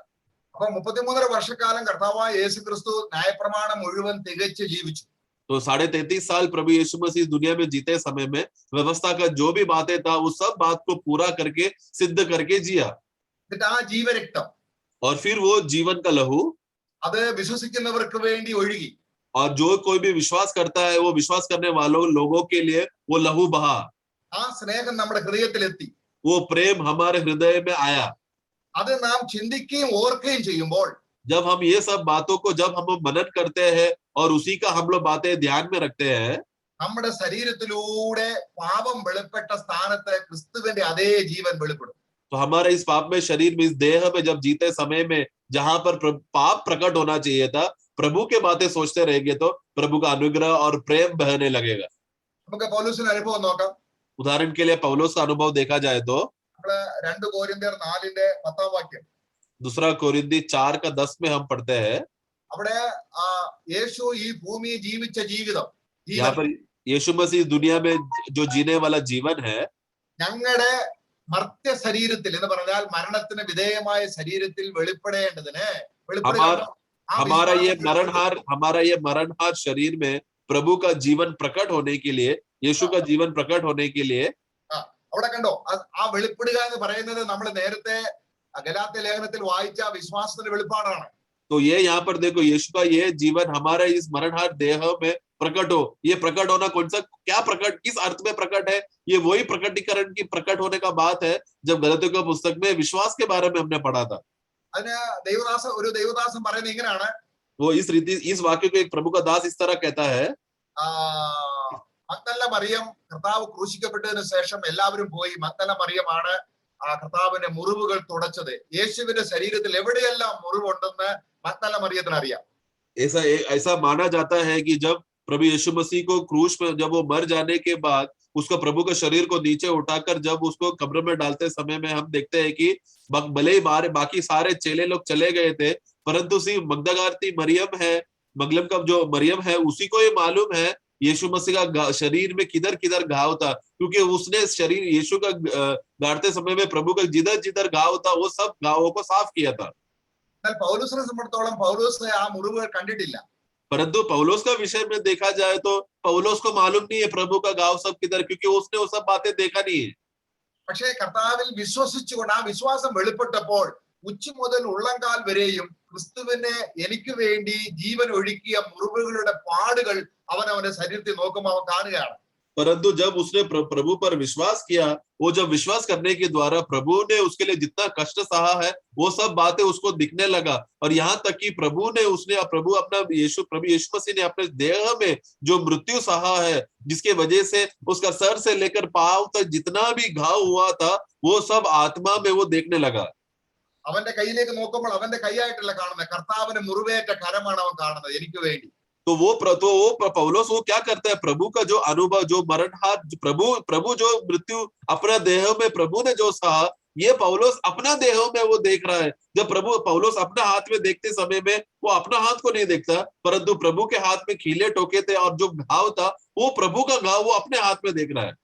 [SPEAKER 3] അപ്പൊ 33 വർഷക്കാലം കർത്താവായ യേശുക്രിസ്തു ന്യായപ്രമാണം മുഴുവൻ തികച്ച് ജീവിച്ചു.
[SPEAKER 1] तो 33.5 साल प्रभु यीशु मसीह दुनिया में जीते समय में व्यवस्था का जो भी बातें था वो सब बात को पूरा करके सिद्ध करके जिया।
[SPEAKER 3] എന്നിട്ട് ആ ജീവരക്തം
[SPEAKER 1] और फिर वो जीवन का लहू
[SPEAKER 3] അത് വിശ്വസിക്കുന്നവർക്ക് വേണ്ടി ഒഴുകി.
[SPEAKER 1] और जो कोई भी विश्वास करता है वो विश्वास करने वालों लोगों के लिए वो लहू बहा।
[SPEAKER 3] ആ സ്നേഹം നമ്മുടെ ഹൃദയത്തിലെത്തി.
[SPEAKER 1] वो प्रेम हमारे हृदय में आया।
[SPEAKER 3] അത് നാം ചിന്തിക്കുകയും ഓർക്കുകയും ചെയ്യുമ്പോൾ
[SPEAKER 1] जब हम ये सब बातों को जब हम मनन करते हैं और उसी का हम लोग बातें ध्यान में रखते हैं,
[SPEAKER 3] നമ്മുടെ ശരീരത്തിലൂടെ പാപം വെളിപ്പെട്ട സ്ഥാനത്ത് ക്രിസ്തുവിന്റെ അതേ ജീവൻ വെളിപ്പെടും.
[SPEAKER 1] तो हमारे इस पाप में शरीर में इस देह में जब जीते समय में जहां पर पाप प्रकट होना चाहिए था, प्रभु के बातें सोचते रहेंगे तो प्रभु का अनुग्रह और प्रेम बहने लगेगा।
[SPEAKER 3] നമുക്ക് പൗലോസിന്റെ അനുഭവം നോക്കാം.
[SPEAKER 1] उदाहरण के लिए पौलुस का अनुभव देखा जाए तो
[SPEAKER 3] 2 कोरिन्ത്യർ 4-10 വാക്യം.
[SPEAKER 1] 2 कोरिन्थी 4:10 में हम पढ़ते हैं,
[SPEAKER 3] അവിടെ യേശു ഈ ഭൂമിയിൽ ജീവിച്ച ജീവിതം
[SPEAKER 1] यहाँ पर यीशु मसीह दुनिया में जो जीने वाला जीवन है,
[SPEAKER 3] ഞങ്ങളുടെ മർത്യ ശരീരത്തിൽ എന്ന് പറഞ്ഞാൽ മരണത്തിന് വിധേയമായ ശരീരത്തിൽ വെളിപ്പെടേണ്ടതിന്
[SPEAKER 1] हमारा ये मरणहार शरीर में प्रभु का जीवन प्रकट होने के लिए, यीशु का जीवन प्रकट होने के लिए,
[SPEAKER 3] അവിടെ കണ്ടോ ആ വെളിപ്പെടുക എന്ന് പറയുന്നത് നമ്മൾ നേരത്തെ ഗലാത്യ ലേഖനത്തിൽ വായിച്ച വിശ്വാസത്തിന്റെ വെളിപ്പാടാണ്.
[SPEAKER 1] तो ये यहाँ पर देखो यीशु का ये जीवन हमारे इस मरणहार देह में प्रकट हो। ये प्रकट होना कौन सा, क्या प्रकट, किस अर्थ में प्रकट है? ये वही प्रकटीकरण की प्रकट होने का बात है जब गलातियों की पुस्तक में विश्वास के बारे में हमने पढ़ा था।
[SPEAKER 3] അതിന് ഒരു ദൈവദാസൻ പറയുന്നത് ഇങ്ങനെയാണ്,
[SPEAKER 1] वो इस वाक्य को एक प्रभु का दास इस तरह कहता है,
[SPEAKER 3] മഗ്ദല മറിയം കർത്താവ് ക്രൂശിക്കപ്പെട്ടതിന് ശേഷം എല്ലാവരും പോയി മഗ്ദല മറിയമാണ് ആ കർത്താവിന്റെ മുറിവുകൾ തുടച്ചത്. യേശുവിന്റെ ശരീരത്തിൽ എവിടെയെല്ലാം മുറിവുണ്ടെന്ന് മഗ്ദല മറിയത്തിന് അറിയാം.
[SPEAKER 1] ऐसा माना जाता है कि जब प्रभु यीशु मसीह को क्रूस में जब वो मर जाने के बाद उसको प्रभु के शरीर को नीचे उठाकर जब उसको कब्र में डालते समय में हम देखते हैं कि भले ही बाकी सारे चेले लोग चले गए थे, परंतु सिर्फ मगदगारती मरियम है, मगलम का जो मरियम है, उसी को ये मालूम है यीशु मसीह का शरीर में किधर किधर घाव था, क्योंकि उसने शरीर यीशु का गाड़ते समय में प्रभु का जिधर जिधर घाव था वो सब घावों को साफ किया था।
[SPEAKER 3] പൗലോസിനെ സംബന്ധിച്ചിടത്തോളം പൗലോസ് ആ മുറിവുകൾ കണ്ടിട്ടില്ല.
[SPEAKER 1] परंतु पौलोस का विषय में देखा जाए तो पौलोस को मालूम नहीं है प्रभु का गांव सब किधर, क्योंकि उसने वो सब बातें देखा नहीं है।
[SPEAKER 3] പക്ഷേ കർത്താവിൽ വിശ്വസിച്ചുകൊണ്ട് ആ വിശ്വാസം വെളിപ്പെട്ടപ്പോൾ ഉച്ച മുതൽ ഉള്ളംകാൽ വരെയും ക്രിസ്തുവിനെ എനിക്ക് വേണ്ടി ജീവൻ ഒഴുക്കിയ മുറിവുകളുടെ പാടുകൾ അവൻ അവന്റെ ശരീരത്തിൽ നോക്കുമ്പോൾ അവൻ കാണുകയാണ്.
[SPEAKER 1] परंतु जब उसने प्रभु पर विश्वास किया, वो जब विश्वास करने के द्वारा प्रभु ने उसके लिए जितना कष्ट सहा है वो सब बातें उसको दिखने लगा। और यहाँ तक कि प्रभु अपना प्रभु यीशु मसीह ने अपने देह में जो मृत्यु सहा है, जिसके वजह से उसका सर से लेकर पांव तक जितना भी घाव हुआ था वो सब आत्मा में वो देखने लगा।
[SPEAKER 3] അവന്റെ കയ്യിലേക്ക് നോക്കുമ്പോൾ അവന്റെ കൈയായിട്ടല്ല കാണുന്നത്, കർത്താവിന് മുറിവേറ്റ കരമാണ് അവൻ കാണുന്നത് എനിക്ക് വേണ്ടി.
[SPEAKER 1] तो वो पौलोस वो क्या करता है, प्रभु का जो अनुभव, जो मरण हाथ, प्रभु जो मृत्यु अपना देह में प्रभु ने जो सहा, ये पौलोस अपना देह में वो देख रहा है। जब पौलोस अपना हाथ में देखते समय में वो अपना हाथ को नहीं देखता, परंतु प्रभु के हाथ में खीले ठोके थे और जो घाव था वो प्रभु का घाव वो अपने हाथ में देख रहा है।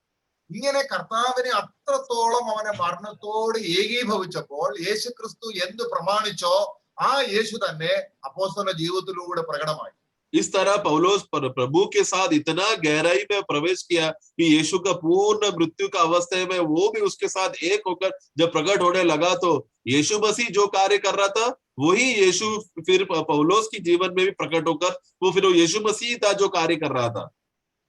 [SPEAKER 3] ഇങ്ങനെ കർത്താവിനെ അത്രത്തോളം അവനെ മരണത്തോട് ഏകീഭവിച്ചപ്പോൾ യേശു ക്രിസ്തു എന്ത് പ്രമാണിച്ചോ ആ യേശു തന്നെ അപ്പോസ്തല ജീവിതത്തിലൂടെ പ്രകടമായി.
[SPEAKER 1] इस तरह पौलोस प्रभु के साथ इतना गहराई में प्रवेश किया कि यीशु का पूर्ण मृत्यु का अवस्था में वो भी उसके साथ एक होकर जब प्रकट होने लगा, तो यीशु मसीह जो कार्य कर रहा था वही यीशु फिर पौलोस की जीवन में भी प्रकट होकर वो फिर यीशु मसीह था जो कार्य कर रहा था।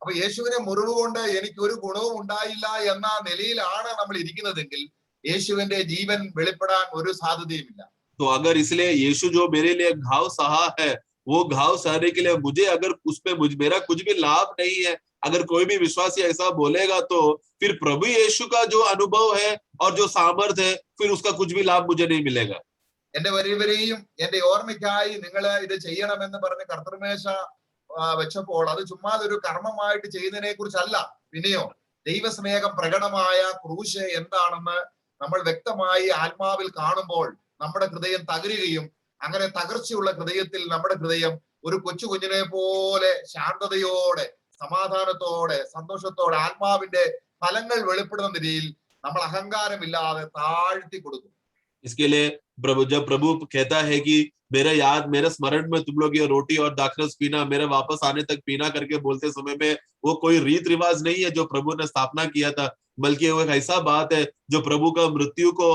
[SPEAKER 3] അപ്പൊ യേശുവിനെ മുറിവ് കൊണ്ട് എനിക്ക് ഒരു ഗുണവും ഉണ്ടായില്ല എന്ന നിലയിലാണ് നമ്മൾ ഇരിക്കുന്നതെങ്കിൽ യേശുവിന്റെ ജീവൻ വെളിപ്പെടാൻ ഒരു സാധ്യതയുമില്ല.
[SPEAKER 1] तो अगर इसलिए यीशु जो मेरे लिए घाव सहा है, वो घाव सहने के लिए मुझे अगर उसमें मेरा कुछ भी लाभ नहीं है, अगर कोई भी विश्वासी ऐसा बोलेगा तो फिर प्रभु यीशु का जो अनुभव है और जो सामर्थ्य है फिर उसका कुछ भी लाभ मुझे नहीं मिलेगा।
[SPEAKER 3] എന്റെ വരിവരെയും എന്റെ ഓർമ്മയ്ക്കായി നിങ്ങൾ ഇത് ചെയ്യണമെന്ന് പറഞ്ഞ് കർത്തൃമേശ വെച്ചപ്പോൾ അത് ചുമ്മാതൊരു കർമ്മമായിട്ട് ചെയ്യുന്നതിനെ കുറിച്ചല്ല, പിന്നെയോ ദൈവസ്നേഹം പ്രകടമായ ക്രൂശ് എന്താണെന്ന് നമ്മൾ വ്യക്തമായി ആത്മാവിൽ കാണുമ്പോൾ നമ്മുടെ ഹൃദയം തകരുകയും അങ്ങനെ തകർച്ചയുള്ള ഹൃദയത്തിൽ നമ്മുടെ ഹൃദയം ഒരു കൊച്ചു കുഞ്ഞിനെ പോലെ ശാന്തതയോടെ സമാധാനത്തോടെ സന്തോഷത്തോടെ ആത്മാവിന്റെ ഫലങ്ങൾ വെളിപ്പെടുന്ന രീതിയിൽ നമ്മൾ അഹങ്കാരമില്ലാതെ താഴ്ത്തി കൊടുക്കും.
[SPEAKER 1] इसके लिए जब प्रभु कहता है कि मेरे स्मरण में तुम लोग ये रोटी और दाखरस पीना, मेरे वापस आने तक पीना करके बोलते समय में वो कोई रीत रिवाज नहीं है जो प्रभु ने स्थापना किया था, बल्कि वो एक ऐसा बात है जो प्रभु का मृत्यु को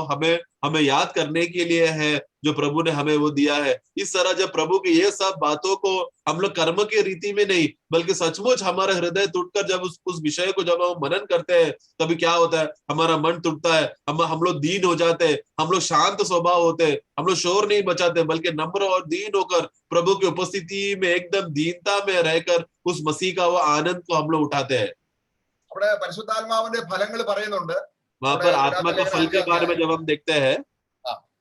[SPEAKER 1] हमें याद करने के लिए है, जो प्रभु ने हमें वो दिया है। इस तरह जब प्रभु की ये सब बातों को हम लोग कर्म की रीति में नहीं बल्कि सचमुच हमारा हृदय टूटकर जब उस विषय को जब हम मनन करते हैं, तभी क्या होता है, हमारा मन टूटता है, हम लोग दीन हो जाते हैं, हम लोग शांत स्वभाव होते हैं, हम लोग शोर नहीं बचाते बल्कि नम्र और दीन होकर प्रभु की उपस्थिति में एकदम दीनता में रहकर उस मसीह का वो आनंद को हम लोग उठाते हैं।
[SPEAKER 3] അവിടെ പരിശുദ്ധാത്മാവിന്റെ ഫലങ്ങൾ പറയുന്നുണ്ട്.
[SPEAKER 1] वहां पर आत्मा के फल के बारे में जब हम देखते हैं,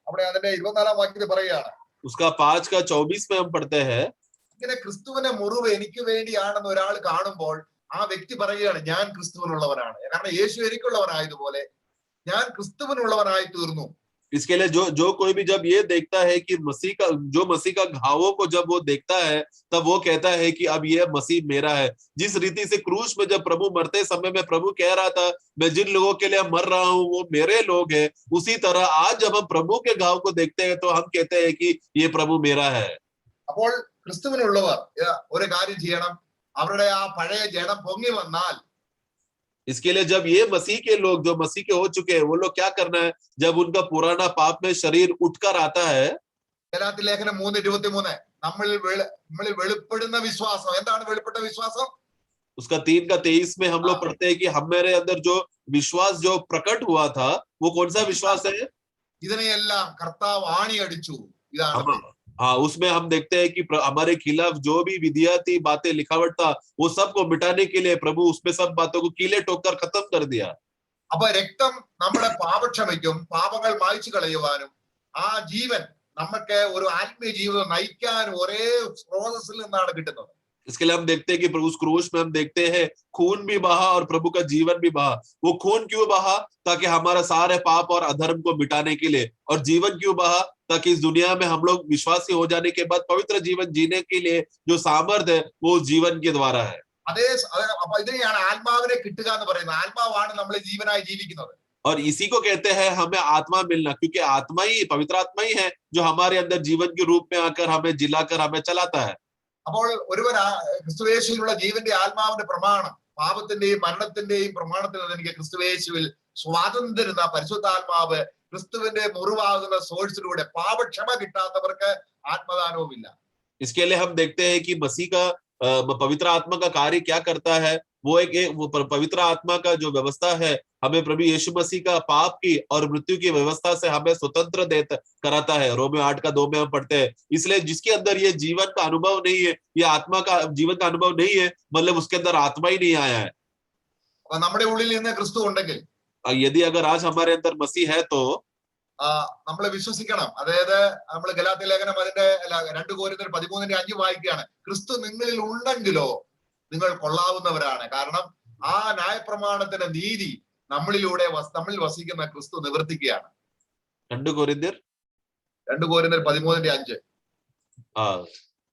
[SPEAKER 3] അവിടെ അതിന്റെ 24-ാം വാക്യത്തിൽ പറയുകയാണ്,
[SPEAKER 1] उसका 5:24 में हम पढ़ते हैं,
[SPEAKER 3] ഇങ്ങനെ ക്രിസ്തുവിന്റെ മുറിവ് എനിക്ക് വേണ്ടിയാണെന്ന് ഒരാൾ കാണുമ്പോൾ ആ വ്യക്തി പറയുകയാണ് ഞാൻ ക്രിസ്തുവിനുള്ളവനാണ്, കാരണം യേശു എനിക്കുള്ളവനായതുപോലെ ഞാൻ ക്രിസ്തുവിനുള്ളവനായി തീർന്നു.
[SPEAKER 1] इसके लिए जो कोई भी जब ये देखता है कि मसीह का घावों को जब वो देखता है तब वो कहता है कि अब ये मसीह मेरा है। जिस रीति से क्रूस में जब प्रभु मरते समय में प्रभु कह रहा था मैं जिन लोगों के लिए मर रहा हूं वो मेरे लोग हैं, उसी तरह आज जब हम प्रभु के घाव को देखते हैं तो हम कहते हैं कि ये प्रभु मेरा है।
[SPEAKER 3] അപ്പോൾ ക്രിസ്തുവിനുള്ളവർ ഒരു കാര്യം ചെയ്യണം, അവരുടെ ആ പഴയ ജഡം പൊങ്ങി വന്നാൽ
[SPEAKER 1] इसके लिए जब ये मसीह के लोग जो मसीह के हो चुके हैं वो लोग क्या करना है, जब उनका पुराना पाप में शरीर उठकर आता है,
[SPEAKER 3] ഗലാത്യ ലേഖനം 3:23 നമ്മളിൽ വെളിപ്പെടുന്ന വിശ്വാസം എന്താണ്? വെളിപ്പെട്ട വിശ്വാസം
[SPEAKER 1] उसका 3:23 में हम लोग पढ़ते हैं कि हमारे अंदर जो विश्वास जो प्रकट हुआ था वो कौन सा विश्वास है?
[SPEAKER 3] ഇതിനെയെല്ലാം കർത്താവ് ആണിയടിച്ചു. ഇതാണ്
[SPEAKER 1] हाँ, उसमें हम देखते हैं कि हमारे खिलाफ जो भी विधिया थी, बातें लिखावट था, वो सबको मिटाने के लिए प्रभु उसमें सब बातों को कीले ठोककर खत्म कर दिया।
[SPEAKER 3] അപ്പൊ രക്തം നമ്മുടെ പാപക്ഷമയ്ക്കും പാപങ്ങൾ മായ്ച്ചു കളയുവാനും ആ ജീവൻ നമുക്ക് ഒരു ആത്മീയ ജീവിതം നയിക്കാനും ഒരേ സ്രോതസ്സിൽ നിന്നാണ് കിട്ടുന്നത്.
[SPEAKER 1] इसके लिए हम देखते हैं कि उस क्रूस में हम देखते हैं खून भी बहा और प्रभु का जीवन भी बहा। वो खून क्यों बहा? ताकि हमारा सारे पाप और अधर्म को मिटाने के लिए। और जीवन क्यों बहा? ताकि इस दुनिया में हम लोग विश्वासी हो जाने के बाद पवित्र जीवन जीने के लिए जो सामर्थ्य है वो जीवन के द्वारा है।
[SPEAKER 3] അപ്പൊ ഇതിനെയാണ് ആത്മാവിനെ കിട്ടുക എന്ന് പറയുന്നത്. ആത്മാവാണ് നമ്മളെ ജീവനായി ജീവിക്കുന്നത്.
[SPEAKER 1] और इसी को कहते हैं हमें आत्मा मिलना, क्योंकि आत्मा ही, पवित्र आत्मा ही है जो हमारे अंदर जीवन के रूप में आकर हमें जिलाकर हमें चलाता है।
[SPEAKER 3] അപ്പോൾ ഒരുവൻ ക്രിസ്തുയേശുവിലുള്ള ജീവന്റെ ആത്മാവിന്റെ പ്രമാണം, പാപത്തിന്റെയും മരണത്തിന്റെയും പ്രമാണത്തിൽ നിന്ന് എനിക്ക് ക്രിസ്തുയേശുവിൽ സ്വാതന്ത്ര്യം എന്ന പരിശുദ്ധാത്മാവ് ക്രിസ്തുവിന്റെ മുറിവാകുന്ന സോഴ്സിലൂടെ പാപക്ഷമ കിട്ടാത്തവർക്ക് ആത്മദാനവുമില്ല.
[SPEAKER 1] इसके लिए हम देखते हैं कि मसीह का पवित्र आत्मा का कार्य क्या करता है। वो वो पवित्र आत्मा का जो व्यवस्था है हमें प्रभु यीशु मसीह का पाप की और मृत्यु की व्यवस्था से हमें स्वतंत्र देता कराता है। रोमियो 8:2 में हम पढ़ते हैं। इसलिए जिसके अंदर ये जीवन का अनुभव नहीं है, ये आत्मा का जीवन का अनुभव नहीं है, मतलब उसके अंदर आत्मा ही नहीं आया है।
[SPEAKER 3] നമ്മുടെ ഉള്ളിൽ നിന്ന് ക്രിസ്തു ഉണ്ടെങ്കിൽ,
[SPEAKER 1] यदि अगर आज हमारे अंदर मसीह है तो
[SPEAKER 3] നമ്മൾ വിശ്വസിക്കണം. അതായത് നമ്മൾ ഗലാത്യ ലേഖനം അതിന്റെ 2 കൊരിന്ത്യർ 13:5 വായിക്കുകയാണ്. ക്രിസ്തു നിങ്ങളിൽ ഉണ്ടെങ്കിലോ നിങ്ങൾ കൊള്ളാവുന്നവരാണ്. കാരണം ആ ന്യായപ്രമാണത്തിന്റെ നീതി നമ്മളിലൂടെ നമ്മളിൽ വസിക്കുന്ന ക്രിസ്തു നിവർത്തിക്കുകയാണ്.
[SPEAKER 1] 2 कोरिन्थियर
[SPEAKER 3] 13:5.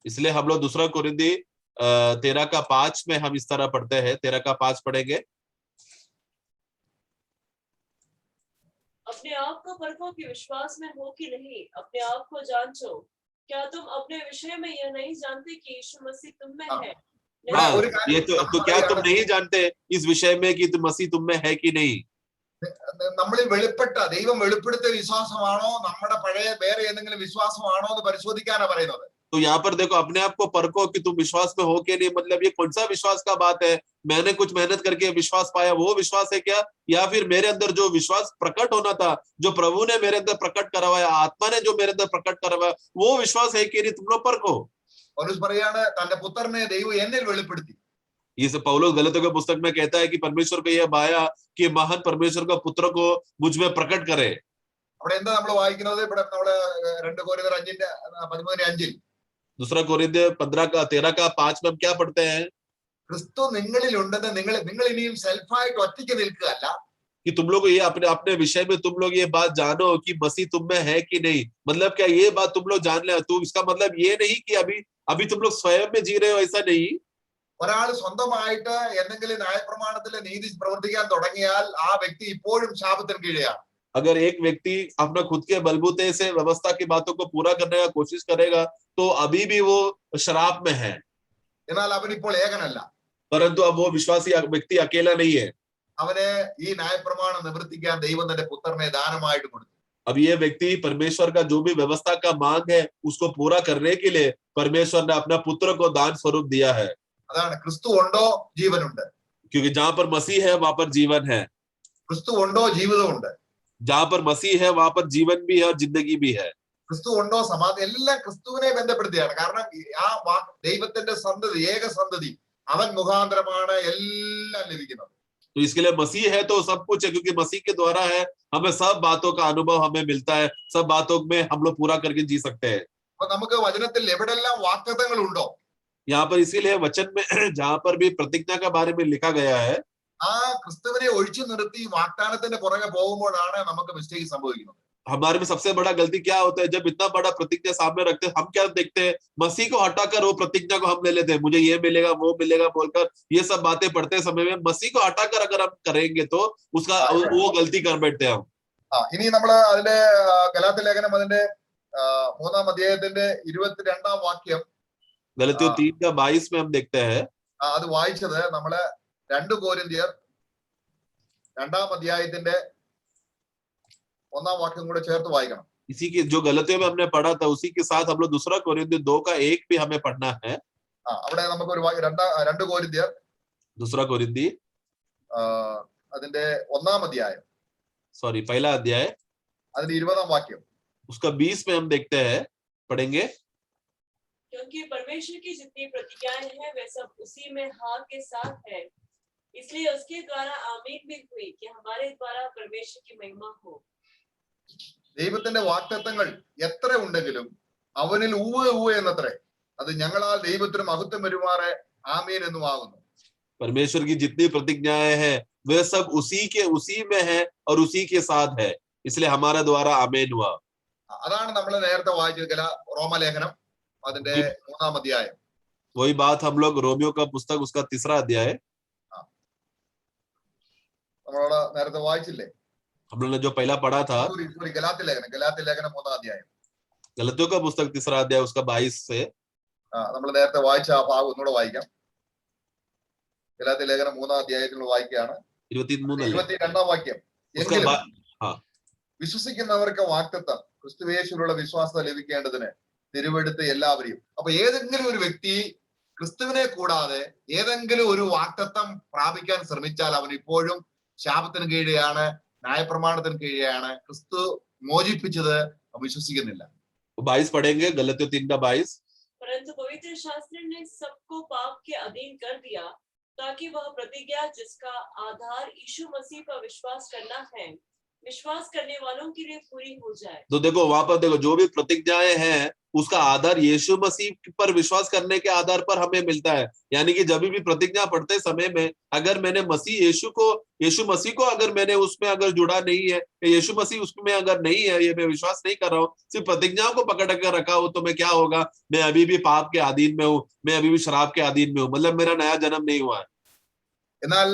[SPEAKER 1] इसलिए हम लोग 2 कोरिन्थी 13:5 में हम इस तरह पढ़ते हैं। 13:5 पढ़ेंगे।
[SPEAKER 4] अपने आप को परखो कि विश्वास में हो कि नहीं, अपने आप को जांचो। क्या तुम अपने विषय में यह नहीं जानते कि यीशु मसीह तुम में है?
[SPEAKER 1] ये तो क्या तुम नहीं जानते इस विषय में कि तुम मसीह तुम में है कि नहीं?
[SPEAKER 3] നമ്മളിൽ വെളിപ്പെട്ട ദൈവം വെളിപ്പെടുത്തിയ വിശ്വാസമാണോ നമ്മുടെ പഴയ വേറെ ഏതെങ്കിലും വിശ്വാസമാണോ എന്ന് പരിശോധിക്കാനാണ് പറയുന്നത്.
[SPEAKER 1] तो यहाँ पर देखो, अपने आप को परखो कि तुम विश्वास में हो कि नहीं। मतलब ये कौन सा विश्वास का बात है? मैंने कुछ मेहनत करके विश्वास पाया, वो विश्वास है क्या? या फिर मेरे अंदर जो विश्वास प्रकट होना था, जो प्रभु ने मेरे अंदर प्रकट करवाया, आत्मा ने जो मेरे अंदर प्रकट करवाया, वो विश्वास है कि नहीं? तुम लोग परखो।
[SPEAKER 3] പൗലോസ് പറയാണ് തന്റെ പുത്രനെ ദൈവം എന്നിൽ വെളിപ്പെടുത്തി.
[SPEAKER 1] ये सब पौलुस गलतियों के पुस्तक में कहता है कि परमेश्वर को यह भाया कि महान परमेश्वर का पुत्र को मुझ में प्रकट करे।
[SPEAKER 3] അവിടെ എന്താ നമ്മൾ വായിക്കുന്നത്? ഇവിടെ നമ്മള് 2 കൊരിന്ത്യർ 5:13
[SPEAKER 1] 2 कोरिन्थियर 13:5 में हम क्या पढ़ते हैं?
[SPEAKER 3] ക്രിസ്തു നിങ്ങളിൽ ഉണ്ടെന്ന് നിങ്ങൾ ഇനിയും സെൽഫായിട്ട് ഒറ്റയ്ക്ക് നിൽക്കുകയല്ല.
[SPEAKER 1] कि तुम लोग ये अपने अपने विषय में तुम लोग ये बात जानो कि मसीह तुम में है कि नहीं। मतलब क्या ये बात तुम लोग जान ले? तो इसका मतलब ये नहीं कि अभी तुम लोग स्वयं में जी रहे हो, ऐसा नहीं।
[SPEAKER 3] ഒരാൾ സ്വന്തമായിട്ട് എന്തെങ്കിലും ന്യായപ്രമാണത്തിലെ നീതി പ്രവർത്തിക്കാൻ തുടങ്ങിയാൽ ആ വ്യക്തി ഇപ്പോഴും ശാപത്തിന് കീഴെയാണ്.
[SPEAKER 1] अगर एक व्यक्ति अपना खुद के बलबूते से व्यवस्था की बातों को पूरा करने का कोशिश करेगा तो अभी भी वो शराब में है।
[SPEAKER 3] എന്നാൽ അവൻ ഇപ്പോൾ ഏകനല്ല.
[SPEAKER 1] परंतु अब वो विश्वासी व्यक्ति अकेला नहीं है।
[SPEAKER 3] അവന് ഈ ന്യായപ്രമാണം നിവർത്തിക്കാൻ ദൈവം തന്റെ പുത്രനെ ദാനമായിട്ട് കൊടുത്തു.
[SPEAKER 1] अब ये व्यक्ति परमेश्वर का जो भी व्यवस्था का मांग है उसको पूरा करने के लिए परमेश्वर ने अपना पुत्र को दान स्वरूप दिया है।
[SPEAKER 3] അതാണ് ക്രിസ്തു ഉണ്ടോ ജീവനുണ്ട്.
[SPEAKER 1] क्योंकि जहां पर मसीह है वहां पर जीवन है।
[SPEAKER 3] ക്രിസ്തു ഉണ്ടോ ജീവിതമുണ്ട്.
[SPEAKER 1] जहां पर मसीह है वहां पर जीवन भी है और जिंदगी भी है।
[SPEAKER 3] ക്രിസ്തു ഉണ്ടോ സമാധാനം, എല്ലാം ക്രിസ്തുവിനെ ബന്ധപ്പെടുത്തിയാണ്. കാരണം ആ ദൈവത്തിന്റെ സന്തതി, ഏക സന്തതി, അവൻ മുഖാന്തരമാണ് എല്ലാം ലഭിക്കുന്നത്.
[SPEAKER 1] तो इसके लिए मसीह है तो सब कुछ है, क्योंकि मसीह के द्वारा है हमें सब बातों का अनुभव हमें मिलता है। सब बातों में हम लोग पूरा करके जी सकते हैं।
[SPEAKER 3] അപ്പൊ നമുക്ക് വചനത്തിൽ എവിടെല്ലാം വാഗ്ദത്തങ്ങൾ ഉണ്ടോ,
[SPEAKER 1] यहाँ पर इसीलिए वचन में जहां पर भी प्रतिज्ञा के बारे में लिखा गया है,
[SPEAKER 3] ആ ക്രിസ്തുവിനെ ഒഴിച്ചു നിർത്തി വാഗ്ദാനത്തിന്റെ പുറകെ പോകുമ്പോഴാണ് നമുക്ക് മിസ്റ്റേക്ക് സംഭവിക്കുന്നത്.
[SPEAKER 1] हमारे में सबसे बड़ा गलती क्या होता है? जब इतना बड़ा प्रतिज्ञा सामने रखते हैं, हम क्या देखते हैं? मसीह को हटाकर वो प्रतिज्ञा को हम ले लेते हैं। मुझे ये मिलेगा वो मिलेगा बोलकर ये सब बातें पढ़ते समय में मसीह को हटाकर अगर हम करेंगे तो उसका वो गलती कर बैठते हैं हम।
[SPEAKER 3] ഇനി നമ്മള് അതിന്റെ ഗലാത്യ ലേഖനം അതിന്റെ 3-ാം അധ്യായത്തിന്റെ 22-ാം വാക്യം,
[SPEAKER 1] गलतियों 3:22 में हम देखते हैं।
[SPEAKER 3] അത് വായിച്ചത് നമ്മള് 2 കൊരിന്ത്യർ 2-ാം അധ്യായത്തിന്റെ 1-ാം വാക്യം കൂടെ ചേർത്ത് വായിക്കണം.
[SPEAKER 1] इसी की जो गलतियों में हमने पढ़ा था उसी के साथ हम लोग 2 कोरिन्थियर 2:1 भी हमें पढ़ना है।
[SPEAKER 3] അവിടെ നമുക്ക് ഒരു 2 കൊരിന്ത്യർ
[SPEAKER 1] 2 कोरिन्थी
[SPEAKER 3] അതിന്റെ 1-ാം അധ്യായം,
[SPEAKER 1] सॉरी पहला अध्याय,
[SPEAKER 3] അതിന്റെ 20-ാം വാക്യം,
[SPEAKER 1] उसका 20 में हम देखते हैं, पढ़ेंगे।
[SPEAKER 4] क्योंकि परमेश्वर की जितनी प्रतिज्ञाएं हैं वे सब उसी में हाँ के साथ है, इसलिए उसके द्वारा आमीन भी हुई कि हमारे द्वारा परमेश्वर की महिमा हो।
[SPEAKER 3] ദൈവത്തിന്റെ വാഗ്ദത്തങ്ങൾ എത്ര ഉണ്ടെങ്കിലും അവനിൽ ഊവ് ഊവ് എന്നത്രേ. അത് ഞങ്ങളാൽ ദൈവത്തിന് മഹത്വം വരുമാറെ ആമീൻ എന്നുമാകുന്നു.
[SPEAKER 1] परमेश्वर की जितनी प्रतिज्ञाएं हैं वे सब उसी में है और उसी के साथ है, इसलिए हमारा द्वारा आमीन हुआ.
[SPEAKER 3] അതാണ് നമ്മൾ നേരത്തെ വായിച്ച റോമലേഖനം അതിന്റെ 3-ാം അധ്യായം.
[SPEAKER 1] वही बात हम लोग रोमियो का पुस्तक उसका 3रा अध्याय
[SPEAKER 3] നമ്മളോട് നേരത്തെ വായിച്ചില്ലേ?
[SPEAKER 1] हम लोग ने जो पहला पढ़ा था
[SPEAKER 3] ഗലാത്യ ലേഖനം 3-ാം അധ്യായം.
[SPEAKER 1] गलतियों का पुस्तक 3रा अध्याय उसका 22 से
[SPEAKER 3] നമ്മൾ നേരത്തെ വായിച്ച ആ ഭാഗം ഒന്നുകൂടെ വായിക്കാം. ഗലാത്യ ലേഖനം 3-ാം അധ്യായത്തിൽ വായിക്കുകയാണ്. 22-ാം വാക്യം. എങ്കിലും വിശ്വസിക്കുന്നവർക്ക് വാഗ്ദത്തം ക്രിസ്തുയേശുവിലുള്ള വിശ്വാസത ലഭിക്കേണ്ടതിന് തിരുവെടുത്ത് എല്ലാവരെയും. അപ്പൊ ഏതെങ്കിലും ഒരു വ്യക്തി ക്രിസ്തുവിനെ കൂടാതെ ഏതെങ്കിലും ഒരു വാഗ്ദത്തം പ്രാപിക്കാൻ ശ്രമിച്ചാൽ അവൻ ഇപ്പോഴും ശാപത്തിന് കീഴെയാണ്, ന്യായപ്രമാണത്തിന് കീഴെയാണ്. ക്രിസ്തു മോചിപ്പിച്ചത് വിശ്വസിക്കുന്നില്ല.
[SPEAKER 1] 22 पढ़ेंगे, गलतियों 3:22.
[SPEAKER 4] परंतु पवित्र शास्त्र ने सबको पाप के अधीन कर दिया ताकि वह प्रतिज्ञा जिसका आधार यीशु मसीह पर विश्वास करना है, विश्वास करने वालों के लिए पूरी हो जाए.
[SPEAKER 1] तो देखो वहां पर देखो जो भी प्रतिज्ञाएं हैं उसका आधार यीशु मसीह पर विश्वास करने के आधार पर हमें मिलता है. यानी कि जब भी प्रतिज्ञा पढ़ते समय में अगर मैंने यीशु मसीह को अगर मैंने उसमें अगर जुड़ा नहीं है, यीशु मसीह उसमें अगर नहीं है, ये मैं विश्वास नहीं कर रहा हूँ, सिर्फ प्रतिज्ञाओं को पकड़ कर रखा हो, तो मैं क्या होगा, मैं अभी भी पाप के अधीन में हूँ, मैं अभी भी शराब के अधीन में हूँ, मतलब मेरा नया जन्म नहीं हुआ है.
[SPEAKER 3] എന്നാൽ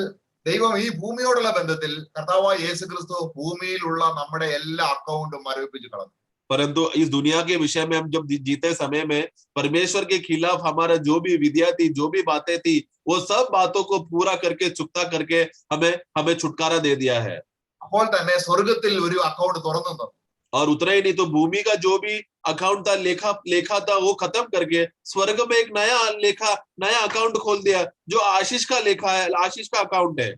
[SPEAKER 3] ദൈവം ഈ ഭൂമിയോടുള്ള ബന്ധത്തിൽ കർത്താവായ യേശു ക്രിസ്തു ഭൂമിയിലുള്ള നമ്മുടെ എല്ലാ അക്കൗണ്ടും മരവിപ്പിച്ചു കളഞ്ഞു.
[SPEAKER 1] परंतु इस दुनिया के विषय में हम जब जीते समय में परमेश्वर के खिलाफ हमारा जो भी विद्या थी, जो भी बातें थी, वो सब बातों को पूरा करके चुकता करके हमें छुटकारा दे दिया है.
[SPEAKER 3] അപ്പോൾ തന്നെ സ്വർഗത്തിൽ ഒരു അക്കൗണ്ട് തുറന്നു തന്നു.
[SPEAKER 1] और उतना ही नहीं तो भूमि का जो भी अकाउंट था, लेखा था, वो खत्म करके स्वर्ग में एक नया अकाउंट खोल दिया जो आशीष का लेखा है, आशीष का अकाउंट है.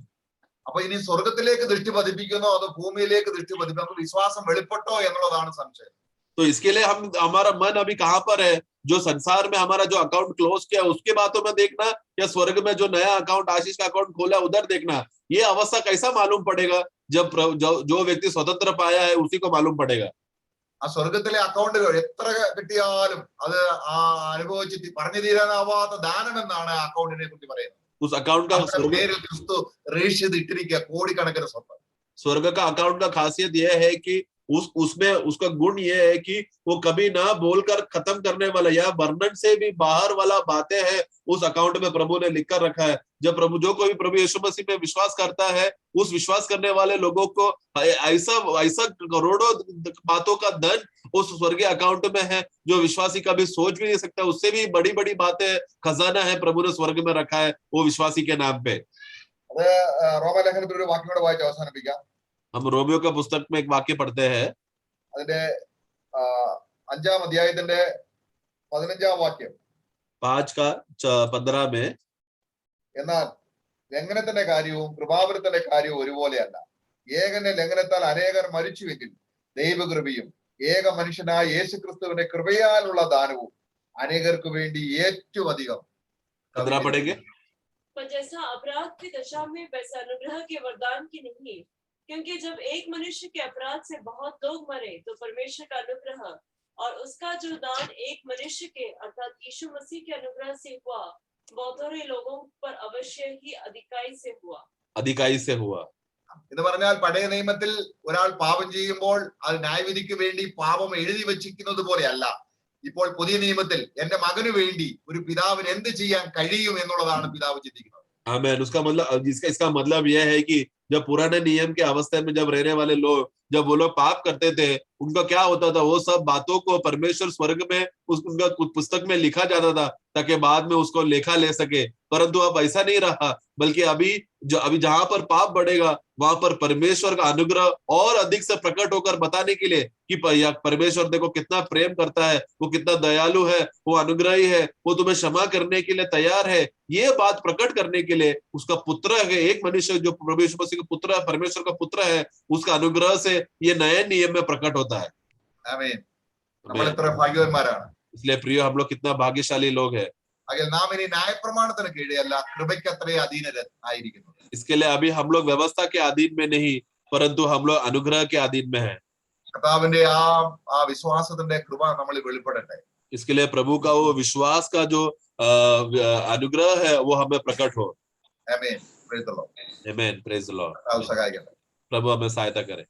[SPEAKER 3] അപ്പൊ ഇനി സ്വർഗത്തിലേക്ക് ദൃഷ്ടി പതിപ്പിക്കുന്നോ അതോ ഭൂമിയിലേക്ക് ദൃഷ്ടി പതിപ്പിക്കുന്നോ, വിശ്വാസം വെളിപ്പെട്ടോ എന്നുള്ളതാണ് സംശയം.
[SPEAKER 1] तो इसके लिए हमारा मन अभी कहाँ पर है? जो संसार में हमारा जो अकाउंट क्लोज किया उसके बातों में देखना, या स्वर्ग में जो नया अकाउंट आशीष का अकाउंट खोला उधर देखना? ये अवस्था कैसा मालूम पड़ेगा? जब जो व्यक्ति स्वतंत्र पाया है उसी को मालूम पड़ेगा.
[SPEAKER 3] ആ സ്വർഗത്തിലെ അക്കൗണ്ടുകൾ എത്ര കിട്ടിയാലും അത് അനുഭവിച്ച് പറഞ്ഞു തീരാനാവാത്ത ദാനം എന്നാണ് ആ അക്കൗണ്ടിനെ കുറിച്ച് പറയുന്നത്.
[SPEAKER 1] उस अकाउंट का
[SPEAKER 3] പേരിൽ ക്രിസ്തു രജിസ്റ്റർ ചെയ്തിട്ടിരിക്കുക കോടിക്കണക്കിന് സ്വത്ത്.
[SPEAKER 1] स्वर्ग का अकाउंट का खासियत यह है कि उसमें उसका गुण ये है कि वो कभी ना बोलकर खत्म करने वाला या वर्णन से भी बाहर वाला बातें हैं उस अकाउंट में प्रभु ने लिख कर रखा है. जब जो कोई प्रभु यीशु मसीह में विश्वास करता है, उस विश्वास करने वाले लोगों को ऐसा करोड़ों बातों का धन उस स्वर्गीय अकाउंट में है जो विश्वासी कभी सोच भी नहीं सकता. उससे भी बड़ी बड़ी बातें खजाना है प्रभु ने स्वर्ग में रखा है वो विश्वासी के नाम पे.
[SPEAKER 3] അത് റോമലേഖനത്തിൽ ഒരു വാക്യം കൂടെ വായിച്ച് അവസാനിപ്പിക്കാം.
[SPEAKER 1] हम रोमियो का पुस्तक में एक वाक्य पढ़ते हैं,
[SPEAKER 3] അതിന്റെ 5-ാം അധ്യായത്തിന്റെ 15-ാം വാക്യം.
[SPEAKER 1] 5:15 में
[SPEAKER 3] എന്നാൽ ലംഘനത്തിന്റെ കാര്യവും കൃപാവരത്തിന്റെ കാര്യവും ഒരുപോലെയല്ല. ഏകന്റെ ലംഘനത്താൽ അനേകർ മരിച്ചുവെങ്കിൽ ദൈവകൃപയും ഏക മനുഷ്യനായ യേശു ക്രിസ്തുവിന്റെ കൃപയാലുള്ള ദാനവും അനേകർക്ക് വേണ്ടി ഏറ്റവും അധികം.
[SPEAKER 1] 15 पढ़ेंगे.
[SPEAKER 4] पर जैसा अपराध की दशा में वैसा अनुग्रह के वरदान की नहीं, क्योंकि जब एक मनुष्य के अपराध से बहुत लोग मरे तो परमेश्वर का अनुग्रह और उसका जो दान एक मनुष्य के अर्थात यीशु मसीह के अनुग्रह से हुआ बहुतों लोगों पर अवश्य ही अधिकाई से हुआ.
[SPEAKER 3] എന്ന് പറഞ്ഞാൽ പഴയ നിയമത്തിൽ ഒരാൾ പാപം ചെയ്യുമ്പോൾ അത് ന്യായവിധിക്ക് വേണ്ടി പാപം എഴുതി വെച്ചിരിക്കുന്നത് പോലെയല്ല. ഇപ്പോൾ പുതിയ നിയമത്തിൽ എന്റെ മകന് വേണ്ടി ഒരു പിതാവിന് എന്ത് ചെയ്യാൻ കഴിയും എന്നുള്ളതാണ് പിതാവ് ചിന്തിക്കുന്നത്.
[SPEAKER 1] आमीन. इसका मतलब यह है कि जब पुराने नियम के अवस्था में जब रहने वाले लोग जब वो लोग पाप करते थे, उनका क्या होता था, वो सब बातों को परमेश्वर स्वर्ग में उनका पुस्तक में लिखा जाता था ताकि बाद में उसको लेखा ले सके. परंतु अब ऐसा नहीं रहा, बल्कि अभी जहां पर पाप बढ़ेगा वहां पर परमेश्वर का अनुग्रह और अधिक से प्रकट होकर बताने के लिए कि परमेश्वर देखो कितना प्रेम करता है, वो कितना दयालु है, वो अनुग्रही है, वो तुम्हें क्षमा करने के लिए तैयार है. ये बात प्रकट करने के लिए उसका पुत्र है, एक मनुष्य जो प्रभु यीशु मसीह का पुत्र है, परमेश्वर का पुत्र है, उसका अनुग्रह से ये नए नियम में प्रकट होता है.
[SPEAKER 3] ആമേൻ. നമ്മൾ എത്ര ഭാഗ്യവാന്മാരാണ്.
[SPEAKER 1] इसलिए प्रिय हम लोग कितना भाग्यशाली लोग हैं.
[SPEAKER 3] അകൽ നാം ഇനി ന്യായപ്രമാണത്തിന് കീഴെയല്ല കൃപയ്ക്ക് അത്രേ അധീനര് ആയിരിക്കുന്നു.
[SPEAKER 1] इसके लिए अभी हम लोग व्यवस्था के अधीन में नहीं, परंतु हम लोग अनुग्रह के अधीन में हैं.
[SPEAKER 3] കർത്താവിന്റെ ആ വിശ്വാസത്തിന്റെ കൃപ നമ്മളിൽ വെളിപ്പെടട്ടെ.
[SPEAKER 1] इसके लिए प्रभु का वो विश्वास का जो अनुग्रह है वो हमें प्रकट हो।
[SPEAKER 3] आमीन। Praise the Lord.
[SPEAKER 1] Amen, praise the Lord.
[SPEAKER 3] കർത്താവ് സഹായിക്കട്ടെ।
[SPEAKER 1] प्रभु हमें सहायता करे।